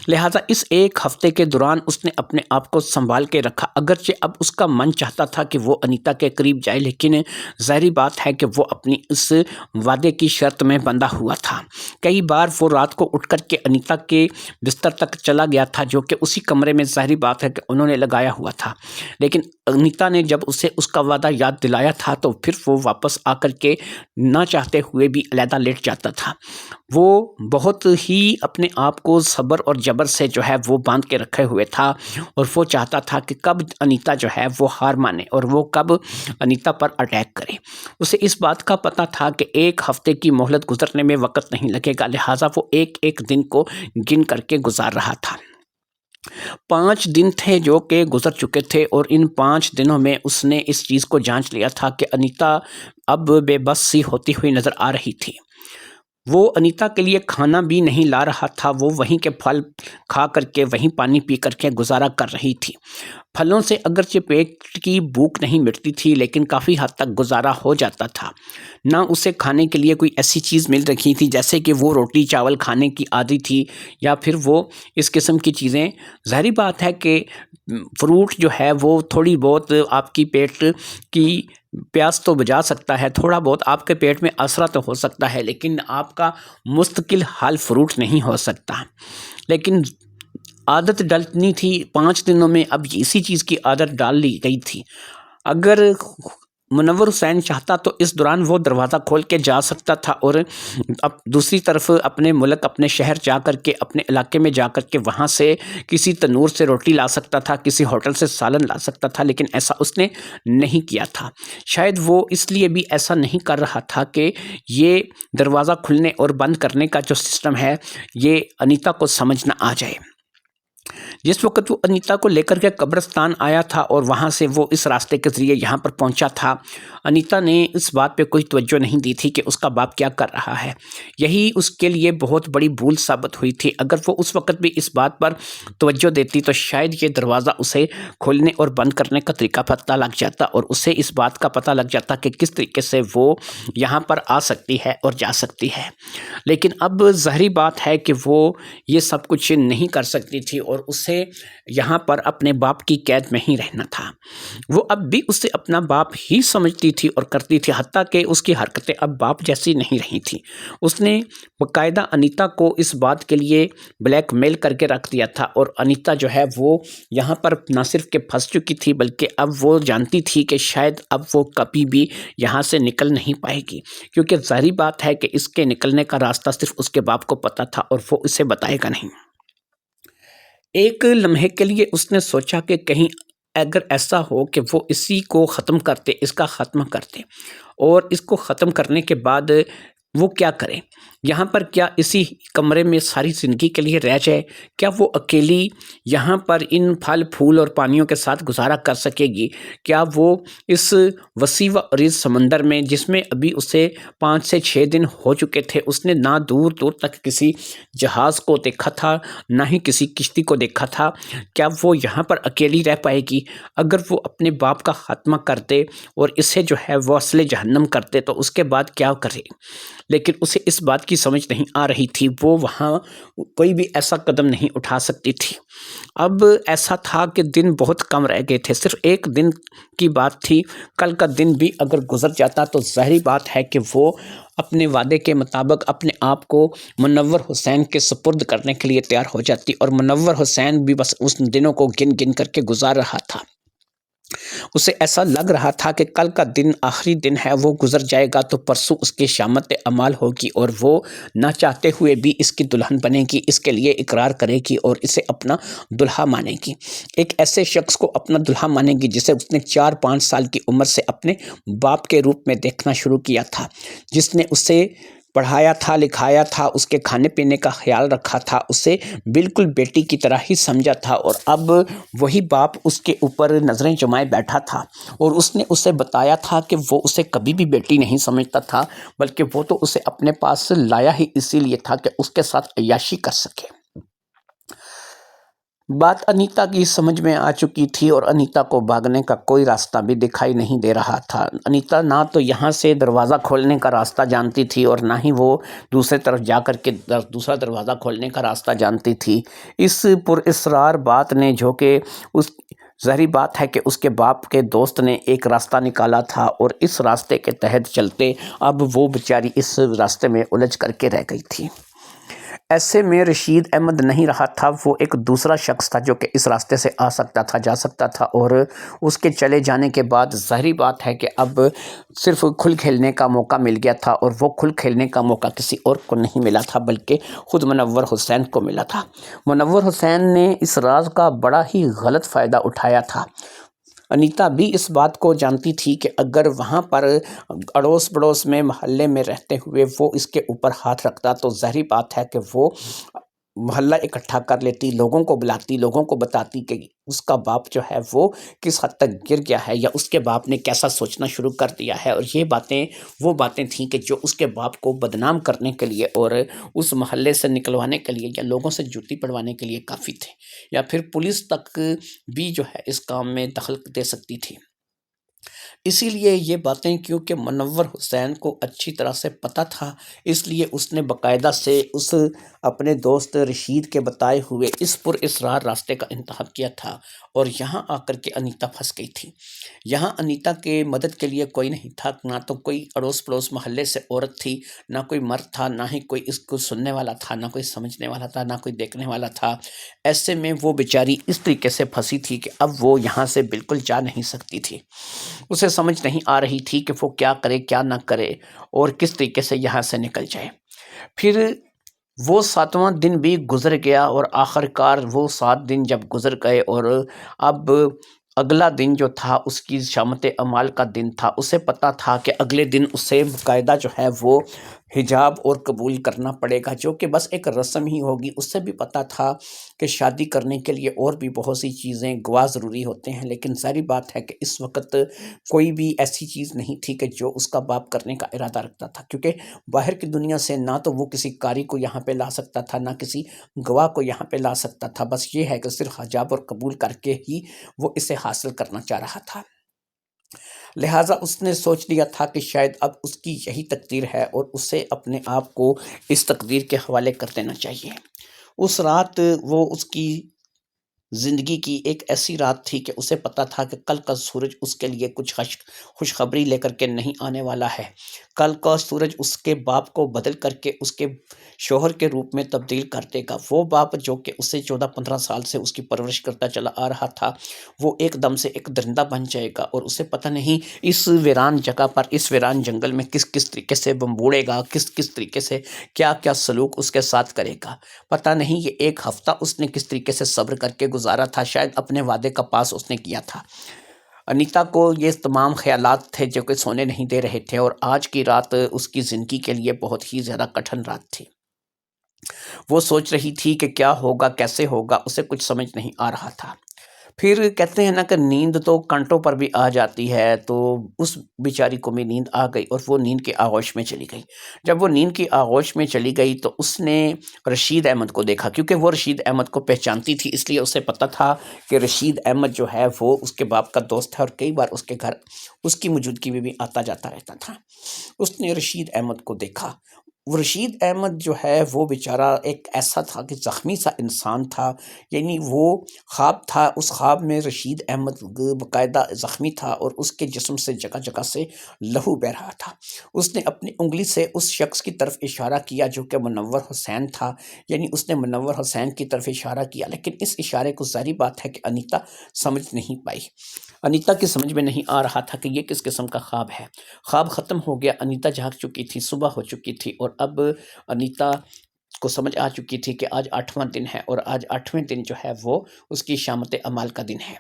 A: لہٰذا اس 1 ہفتے کے دوران اس نے اپنے آپ کو سنبھال کے رکھا۔ اگرچہ اب اس کا من چاہتا تھا کہ وہ انیتا کے قریب جائے، لیکن ظاہری بات ہے کہ وہ اپنی اس وعدے کی شرط میں بندھا ہوا تھا۔ کئی بار وہ رات کو اٹھ کر کے انیتا کے بستر تک چلا گیا تھا، جو کہ اسی کمرے میں ظاہری بات ہے کہ انہوں نے لگایا ہوا تھا، لیکن انیتا نے جب اسے اس کا وعدہ یاد دلایا تھا تو پھر وہ واپس آ کر کے نہ چاہتے ہوئے بھی علیحدہ لیٹ جاتا تھا۔ وہ بہت ہی اپنے آپ کو صبر اور جبر سے جو ہے وہ باندھ کے رکھے ہوئے تھا، اور وہ چاہتا تھا کہ کب انیتا جو ہے وہ ہار مانے اور وہ کب انیتا پر اٹیک کرے۔ اسے اس بات کا پتہ تھا کہ 1 ہفتے کی مہلت گزرنے میں وقت نہیں لگے گا، لہٰذا وہ ایک دن کو گن کر کے گزار رہا تھا۔ 5 دن تھے جو کہ گزر چکے تھے، اور ان 5 دنوں میں اس نے اس چیز کو جانچ لیا تھا کہ انیتا اب بے بس سی ہوتی ہوئی نظر آ رہی تھی۔ وہ انیتا کے لیے کھانا بھی نہیں لا رہا تھا، وہ وہیں کے پھل کھا کر کے، وہیں پانی پی کر کے گزارا کر رہی تھی۔ پھلوں سے اگرچہ پیٹ کی بھوک نہیں مٹتی تھی، لیکن کافی حد تک گزارا ہو جاتا تھا۔ نہ اسے کھانے کے لیے کوئی ایسی چیز مل رہی تھی جیسے کہ وہ روٹی چاول کھانے کی عادی تھی، یا پھر وہ اس قسم کی چیزیں۔ ظاہری بات ہے کہ فروٹ جو ہے وہ تھوڑی بہت آپ کی پیٹ کی پیاس تو بجھا سکتا ہے، تھوڑا بہت آپ کے پیٹ میں آسرا تو ہو سکتا ہے، لیکن آپ کا مستقل حال فروٹ نہیں ہو سکتا۔ لیکن عادت ڈالنی تھی 5 دنوں میں، اب اسی چیز کی عادت ڈال لی گئی تھی۔ اگر منور حسین چاہتا تو اس دوران وہ دروازہ کھول کے جا سکتا تھا اور اب دوسری طرف اپنے ملک، اپنے شہر جا کر کے، اپنے علاقے میں جا کر کے وہاں سے کسی تنور سے روٹی لا سکتا تھا، کسی ہوٹل سے سالن لا سکتا تھا، لیکن ایسا اس نے نہیں کیا تھا۔ شاید وہ اس لیے بھی ایسا نہیں کر رہا تھا کہ یہ دروازہ کھلنے اور بند کرنے کا جو سسٹم ہے یہ انیتا کو سمجھ نہ آ جائے۔ جس وقت وہ انیتا کو لے کر کے قبرستان آیا تھا اور وہاں سے وہ اس راستے کے ذریعے یہاں پر پہنچا تھا، انیتا نے اس بات پہ کوئی توجہ نہیں دی تھی کہ اس کا باپ کیا کر رہا ہے۔ یہی اس کے لیے بہت بڑی بھول ثابت ہوئی تھی۔ اگر وہ اس وقت بھی اس بات پر توجہ دیتی تو شاید یہ دروازہ اسے کھولنے اور بند کرنے کا طریقہ پتہ لگ جاتا اور اسے اس بات کا پتہ لگ جاتا کہ کس طریقے سے وہ یہاں پر آ سکتی ہے اور جا سکتی ہے۔ لیکن اب ظاہری بات ہے کہ وہ یہ سب کچھ نہیں کر سکتی تھی اور اسے یہاں پر اپنے باپ کی قید میں ہی رہنا تھا۔ وہ اب بھی اسے اپنا باپ ہی سمجھتی تھی اور کرتی تھی، حتیٰ کہ اس کی حرکتیں اب باپ جیسی نہیں رہی تھیں۔ اس نے باقاعدہ انیتا کو اس بات کے لیے بلیک میل کر کے رکھ دیا تھا اور انیتا جو ہے وہ یہاں پر نہ صرف کہ پھنس چکی تھی بلکہ اب وہ جانتی تھی کہ شاید اب وہ کبھی بھی یہاں سے نکل نہیں پائے گی، کیونکہ ظاہری بات ہے کہ اس کے نکلنے کا راستہ صرف اس کے باپ کو پتہ تھا اور وہ اسے بتائے گا نہیں۔ ایک لمحے کے لیے اس نے سوچا کہ کہیں اگر ایسا ہو کہ وہ اسی کو ختم کرتے، اس کا خاتمہ کرتے، اور اس کو ختم کرنے کے بعد وہ کیا کرے؟ یہاں پر کیا اسی کمرے میں ساری زندگی کے لیے رہ جائے؟ کیا وہ اکیلی یہاں پر ان پھل پھول اور پانیوں کے ساتھ گزارا کر سکے گی؟ کیا وہ اس وسیع و عریض سمندر میں، جس میں ابھی اسے 5 سے 6 دن ہو چکے تھے، اس نے نہ دور دور تک کسی جہاز کو دیکھا تھا نہ ہی کسی کشتی کو دیکھا تھا، کیا وہ یہاں پر اکیلی رہ پائے گی؟ اگر وہ اپنے باپ کا خاتمہ کرتے اور اسے جو ہے وہ اصل جہنم کرتے تو اس کے بعد کیا کرے؟ لیکن اسے اس بات کی سمجھ نہیں آ رہی تھی، وہ وہاں کوئی بھی ایسا قدم نہیں اٹھا سکتی تھی۔ اب ایسا تھا کہ دن بہت کم رہ گئے تھے، صرف ایک دن کی بات تھی۔ کل کا دن بھی اگر گزر جاتا تو ظاہری بات ہے کہ وہ اپنے وعدے کے مطابق اپنے آپ کو منور حسین کے سپرد کرنے کے لیے تیار ہو جاتی، اور منور حسین بھی بس اس دنوں کو گن گن کر کے گزار رہا تھا۔ اسے ایسا لگ رہا تھا کہ کل کا دن آخری دن ہے، وہ گزر جائے گا تو پرسوں اس کی شامت اعمال ہوگی اور وہ نہ چاہتے ہوئے بھی اس کی دلہن بنے گی، اس کے لیے اقرار کرے گی اور اسے اپنا دلہا مانے گی۔ ایک ایسے شخص کو اپنا دلہا مانے گی جسے اس نے 4-5 سال کی عمر سے اپنے باپ کے روپ میں دیکھنا شروع کیا تھا، جس نے اسے پڑھایا تھا، لکھایا تھا، اس کے کھانے پینے کا خیال رکھا تھا، اسے بالکل بیٹی کی طرح ہی سمجھا تھا، اور اب وہی باپ اس کے اوپر نظریں جمائے بیٹھا تھا اور اس نے اسے بتایا تھا کہ وہ اسے کبھی بھی بیٹی نہیں سمجھتا تھا، بلکہ وہ تو اسے اپنے پاس لایا ہی اسی لیے تھا کہ اس کے ساتھ عیاشی کر سکے۔ بات انیتا کی سمجھ میں آ چکی تھی اور انیتا کو بھاگنے کا کوئی راستہ بھی دکھائی نہیں دے رہا تھا۔ انیتا نہ تو یہاں سے دروازہ کھولنے کا راستہ جانتی تھی اور نہ ہی وہ دوسرے طرف جا کر کے دوسرا دروازہ کھولنے کا راستہ جانتی تھی۔ اس پر اسرار بات نے، جو کہ اس ظاہری بات ہے کہ اس کے باپ کے دوست نے ایک راستہ نکالا تھا اور اس راستے کے تحت چلتے اب وہ بیچاری اس راستے میں الجھ کر کے رہ گئی تھی۔ ایسے میں رشید احمد نہیں رہا تھا، وہ ایک دوسرا شخص تھا جو کہ اس راستے سے آ سکتا تھا، جا سکتا تھا، اور اس کے چلے جانے کے بعد ظاہری بات ہے کہ اب صرف کھل کھیلنے کا موقع مل گیا تھا، اور وہ کھل کھیلنے کا موقع کسی اور کو نہیں ملا تھا بلکہ خود منور حسین کو ملا تھا۔ منور حسین نے اس راز کا بڑا ہی غلط فائدہ اٹھایا تھا۔ انیتا بھی اس بات کو جانتی تھی کہ اگر وہاں پر اڑوس پڑوس میں محلے میں رہتے ہوئے وہ اس کے اوپر ہاتھ رکھتا تو ظاہری بات ہے کہ وہ محلہ اکٹھا کر لیتی، لوگوں کو بلاتی، لوگوں کو بتاتی کہ اس کا باپ جو ہے وہ کس حد تک گر گیا ہے، یا اس کے باپ نے کیسا سوچنا شروع کر دیا ہے، اور یہ باتیں وہ باتیں تھیں کہ جو اس کے باپ کو بدنام کرنے کے لیے اور اس محلے سے نکلوانے کے لیے یا لوگوں سے جوتی پڑوانے کے لیے کافی تھے، یا پھر پولیس تک بھی جو ہے اس کام میں دخل دے سکتی تھی۔ اسی لیے یہ باتیں کیونکہ منور حسین کو اچھی طرح سے پتہ تھا، اس لیے اس نے باقاعدہ سے اس اپنے دوست رشید کے بتائے ہوئے اس پر اسرار راستے کا انتخاب کیا تھا، اور یہاں آ کر کے انیتا پھنس گئی تھی۔ یہاں انیتا کے مدد کے لیے کوئی نہیں تھا، نہ تو کوئی اڑوس پڑوس محلے سے عورت تھی، نہ کوئی مرد تھا، نہ ہی کوئی اس کو سننے والا تھا، نہ کوئی سمجھنے والا تھا، نہ کوئی دیکھنے والا تھا۔ ایسے میں وہ بیچاری اس طریقے سے پھنسی تھی کہ اب وہ یہاں سے بالکل جا نہیں سکتی تھی۔ اسے سمجھ نہیں آ رہی تھی کہ وہ کیا کرے کیا نہ کرے اور کس طریقے سے یہاں سے نکل جائے۔ پھر وہ 7واں دن بھی گزر گیا، اور آخر کار وہ 7 دن جب گزر گئے اور اب اگلا دن جو تھا اس کی شامت اعمال کا دن تھا، اسے پتہ تھا کہ اگلے دن اسے باقاعدہ جو ہے وہ حجاب اور قبول کرنا پڑے گا، جو کہ بس ایک رسم ہی ہوگی۔ اس سے بھی پتہ تھا کہ شادی کرنے کے لیے اور بھی بہت سی چیزیں گواہ ضروری ہوتے ہیں، لیکن ظاہری بات ہے کہ اس وقت کوئی بھی ایسی چیز نہیں تھی کہ جو اس کا باپ کرنے کا ارادہ رکھتا تھا، کیونکہ باہر کی دنیا سے نہ تو وہ کسی قاری کو یہاں پہ لا سکتا تھا، نہ کسی گواہ کو یہاں پہ لا سکتا تھا۔ بس یہ ہے کہ صرف حجاب اور قبول کر کے ہی وہ اسے حاصل کرنا چاہ رہا تھا۔ لہٰذا اس نے سوچ لیا تھا کہ شاید اب اس کی یہی تقدیر ہے، اور اسے اپنے آپ کو اس تقدیر کے حوالے کر دینا چاہیے۔ اس رات وہ اس کی زندگی کی ایک ایسی رات تھی کہ اسے پتہ تھا کہ کل کا سورج اس کے لیے کچھ خوشخبری لے کر کے نہیں آنے والا ہے۔ کل کا سورج اس کے باپ کو بدل کر کے اس کے شوہر کے روپ میں تبدیل کر دے گا۔ وہ باپ جو کہ اسے 14-15 سال سے اس کی پرورش کرتا چلا آ رہا تھا، وہ ایک دم سے ایک درندہ بن جائے گا، اور اسے پتہ نہیں اس ویران جگہ پر، اس ویران جنگل میں کس کس طریقے سے بمبوڑے گا، کس کس طریقے سے کیا کیا سلوک اس کے ساتھ کرے گا۔ پتہ نہیں یہ ایک ہفتہ اس نے کس طریقے سے صبر کر کے گزارا تھا، شاید اپنے وعدے کا پاس اس نے کیا تھا۔ انیتا کو یہ تمام خیالات تھے جو کہ سونے نہیں دے رہے تھے، اور آج کی رات اس کی زندگی کے لیے بہت ہی زیادہ کٹھن رات تھی۔ وہ سوچ رہی تھی کہ کیا ہوگا، کیسے ہوگا، اسے کچھ سمجھ نہیں آ رہا تھا۔ پھر کہتے ہیں نا کہ نیند تو کنٹوں پر بھی آ جاتی ہے، تو اس بیچاری کو بھی نیند آ گئی، اور وہ نیند کی آغوش میں چلی گئی۔ جب وہ نیند کی آغوش میں چلی گئی تو اس نے رشید احمد کو دیکھا، کیونکہ وہ رشید احمد کو پہچانتی تھی، اس لیے اسے پتہ تھا کہ رشید احمد جو ہے وہ اس کے باپ کا دوست ہے، اور کئی بار اس کے گھر اس کی موجودگی میں بھی آتا جاتا رہتا تھا۔ اس نے رشید احمد کو دیکھا۔ وہ رشید احمد جو ہے وہ بیچارہ ایک ایسا تھا کہ زخمی سا انسان تھا، یعنی وہ خواب تھا، اس خواب میں رشید احمد باقاعدہ زخمی تھا، اور اس کے جسم سے جگہ جگہ سے لہو بہہ رہا تھا۔ اس نے اپنی انگلی سے اس شخص کی طرف اشارہ کیا جو کہ منور حسین تھا، یعنی اس نے منور حسین کی طرف اشارہ کیا، لیکن اس اشارے کو ظاہری بات ہے کہ انیتا سمجھ نہیں پائی۔ انیتا کی سمجھ میں نہیں آ رہا تھا کہ یہ کس قسم کا خواب ہے۔ خواب ختم ہو گیا، انیتا جاگ چکی تھی، صبح ہو چکی تھی، اور اب انیتا کو سمجھ آ چکی تھی کہ آج 8واں دن ہے، اور آج 8ویں دن جو ہے وہ اس کی شامت اعمال کا دن ہے۔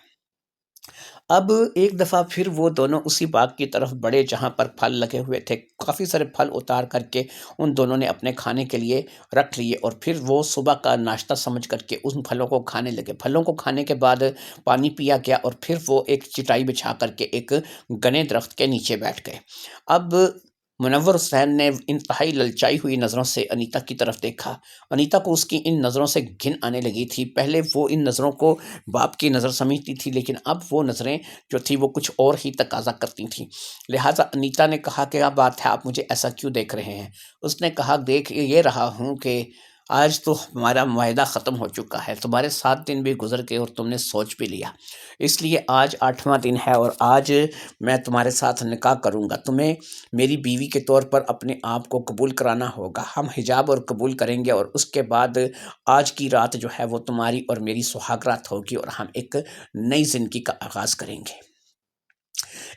A: اب ایک دفعہ پھر وہ دونوں اسی باغ کی طرف بڑھے جہاں پر پھل لگے ہوئے تھے۔ کافی سارے پھل اتار کر کے ان دونوں نے اپنے کھانے کے لیے رکھ لیے، اور پھر وہ صبح کا ناشتہ سمجھ کر کے ان پھلوں کو کھانے لگے۔ پھلوں کو کھانے کے بعد پانی پیا گیا، اور پھر وہ ایک چٹائی بچھا کر کے ایک گھنے درخت کے نیچے بیٹھ گئے۔ اب منور حسین نے انتہائی للچائی ہوئی نظروں سے انیتا کی طرف دیکھا۔ انیتا کو اس کی ان نظروں سے گھن آنے لگی تھی۔ پہلے وہ ان نظروں کو باپ کی نظر سمجھتی تھی، لیکن اب وہ نظریں جو تھی وہ کچھ اور ہی تقاضا کرتی تھیں۔ لہٰذا انیتا نے کہا کہ کیا بات ہے، آپ مجھے ایسا کیوں دیکھ رہے ہیں؟ اس نے کہا دیکھ یہ رہا ہوں کہ آج تو ہمارا معاہدہ ختم ہو چکا ہے، تمہارے 7 دن بھی گزر گئے اور تم نے سوچ بھی لیا، اس لیے آج 8واں دن ہے، اور آج میں تمہارے ساتھ نکاح کروں گا۔ تمہیں میری بیوی کے طور پر اپنے آپ کو قبول کرانا ہوگا۔ ہم حجاب اور قبول کریں گے، اور اس کے بعد آج کی رات جو ہے وہ تمہاری اور میری سہاگ رات ہوگی، اور ہم ایک نئی زندگی کا آغاز کریں گے۔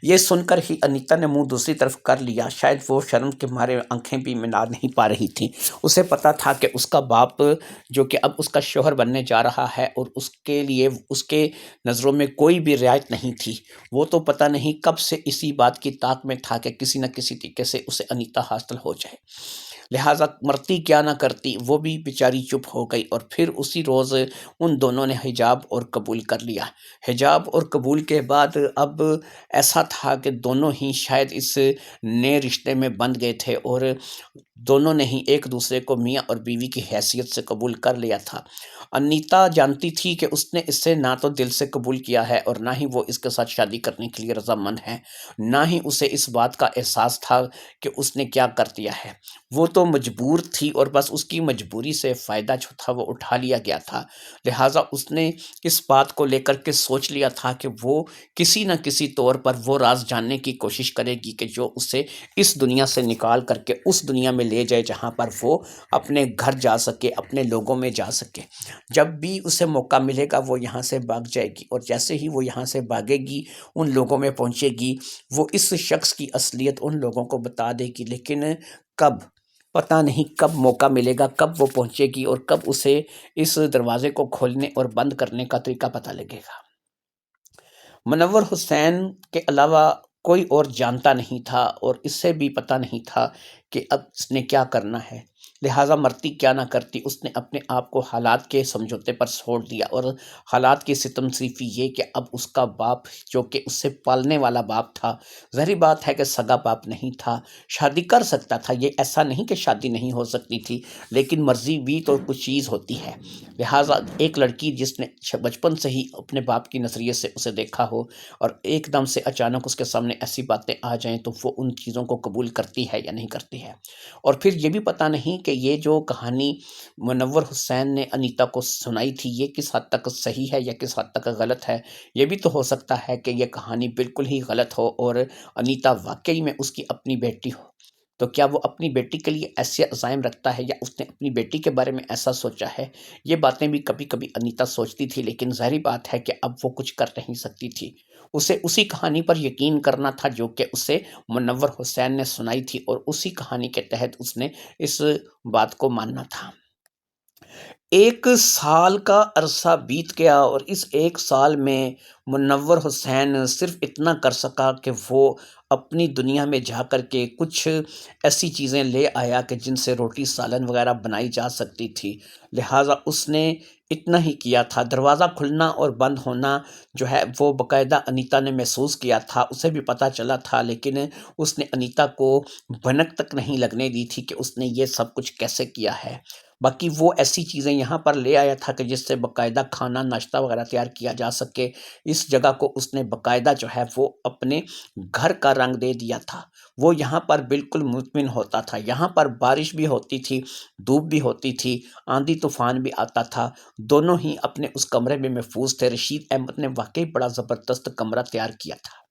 A: یہ سن کر ہی انیتا نے منہ دوسری طرف کر لیا، شاید وہ شرم کے مارے آنکھیں بھی ملا نہیں پا رہی تھیں۔ اسے پتا تھا کہ اس کا باپ جو کہ اب اس کا شوہر بننے جا رہا ہے، اور اس کے لیے اس کے نظروں میں کوئی بھی رعایت نہیں تھی۔ وہ تو پتہ نہیں کب سے اسی بات کی طاق میں تھا کہ کسی نہ کسی طریقے سے اسے انیتا حاصل ہو جائے۔ لہٰذا مرتی کیا نہ کرتی، وہ بھی بیچاری چپ ہو گئی، اور پھر اسی روز ان دونوں نے حجاب اور قبول کر لیا۔ حجاب اور قبول کے بعد اب ایسا تھا کہ دونوں ہی شاید اس نئے رشتے میں بندھ گئے تھے، اور دونوں نے ہی ایک دوسرے کو میاں اور بیوی کی حیثیت سے قبول کر لیا تھا۔ انیتا جانتی تھی کہ اس نے اسے نہ تو دل سے قبول کیا ہے اور نہ ہی وہ اس کے ساتھ شادی کرنے کے لیے رضامند ہے، نہ ہی اسے اس بات کا احساس تھا کہ اس نے کیا کر دیا ہے۔ وہ تو مجبور تھی اور بس اس کی مجبوری سے فائدہ جو تھا وہ اٹھا لیا گیا تھا، لہٰذا اس نے اس بات کو لے کر کے سوچ لیا تھا کہ وہ کسی نہ کسی طور پر وہ راز جاننے کی کوشش کرے گی کہ جو اسے اس دنیا سے نکال کر کے اس دنیا میں لے جائے جہاں پر وہ اپنے گھر جا سکے، اپنے لوگوں میں جا سکے۔ جب بھی اسے موقع ملے گا وہ یہاں سے بھاگ جائے گی، اور جیسے ہی وہ یہاں سے بھاگے گی ان لوگوں میں پہنچے گی، وہ اس شخص کی اصلیت ان لوگوں کو بتا دے گی، لیکن کب؟ پتہ نہیں کب موقع ملے گا، کب وہ پہنچے گی اور کب اسے اس دروازے کو کھولنے اور بند کرنے کا طریقہ پتہ لگے گا۔ منور حسین کے علاوہ کوئی اور جانتا نہیں تھا اور اس سے بھی پتہ نہیں تھا کہ اب اس نے کیا کرنا ہے، لہٰذا مرتی کیا نہ کرتی، اس نے اپنے آپ کو حالات کے سمجھوتے پر چھوڑ دیا، اور حالات کی ستم صرفی یہ کہ اب اس کا باپ جو کہ اس سے پالنے والا باپ تھا، ظاہری بات ہے کہ سگا باپ نہیں تھا، شادی کر سکتا تھا، یہ ایسا نہیں کہ شادی نہیں ہو سکتی تھی، لیکن مرضی بھی تو کچھ چیز ہوتی ہے، لہٰذا ایک لڑکی جس نے بچپن سے ہی اپنے باپ کی نظریے سے اسے دیکھا ہو اور ایک دم سے اچانک اس کے سامنے ایسی باتیں آ جائیں تو وہ ان چیزوں کو قبول کرتی ہے یا نہیں کرتی ہے۔ اور پھر یہ بھی پتہ نہیں کہ یہ جو کہانی منور حسین نے انیتا کو سنائی تھی یہ کس حد تک صحیح ہے یا کس حد تک غلط ہے۔ یہ بھی تو ہو سکتا ہے کہ یہ کہانی بالکل ہی غلط ہو اور انیتا واقعی میں اس کی اپنی بیٹی ہو، تو کیا وہ اپنی بیٹی کے لیے ایسے عزائم رکھتا ہے یا اس نے اپنی بیٹی کے بارے میں ایسا سوچا ہے؟ یہ باتیں بھی کبھی کبھی انیتا سوچتی تھی، لیکن ظاہری بات ہے کہ اب وہ کچھ کر نہیں سکتی تھی، اسے اسی کہانی پر یقین کرنا تھا جو کہ اسے منور حسین نے سنائی تھی، اور اسی کہانی کے تحت اس نے اس بات کو ماننا تھا۔ 1 سال کا عرصہ بیت گیا اور اس 1 سال میں منور حسین صرف اتنا کر سکا کہ وہ اپنی دنیا میں جا کر کے کچھ ایسی چیزیں لے آیا کہ جن سے روٹی سالن وغیرہ بنائی جا سکتی تھی، لہٰذا اس نے اتنا ہی کیا تھا۔ دروازہ کھلنا اور بند ہونا جو ہے وہ باقاعدہ انیتا نے محسوس کیا تھا، اسے بھی پتہ چلا تھا، لیکن اس نے انیتا کو بھنک تک نہیں لگنے دی تھی کہ اس نے یہ سب کچھ کیسے کیا ہے۔ باقی وہ ایسی چیزیں یہاں پر لے آیا تھا کہ جس سے باقاعدہ کھانا ناشتہ وغیرہ تیار کیا جا سکے، اس جگہ کو اس نے باقاعدہ جو ہے وہ اپنے گھر کا رنگ دے دیا تھا، وہ یہاں پر بالکل مطمئن ہوتا تھا، یہاں پر بارش بھی ہوتی تھی، دھوپ بھی ہوتی تھی، آندھی طوفان بھی آتا تھا، دونوں ہی اپنے اس کمرے میں محفوظ تھے۔ رشید احمد نے واقعی بڑا زبردست کمرہ تیار کیا تھا۔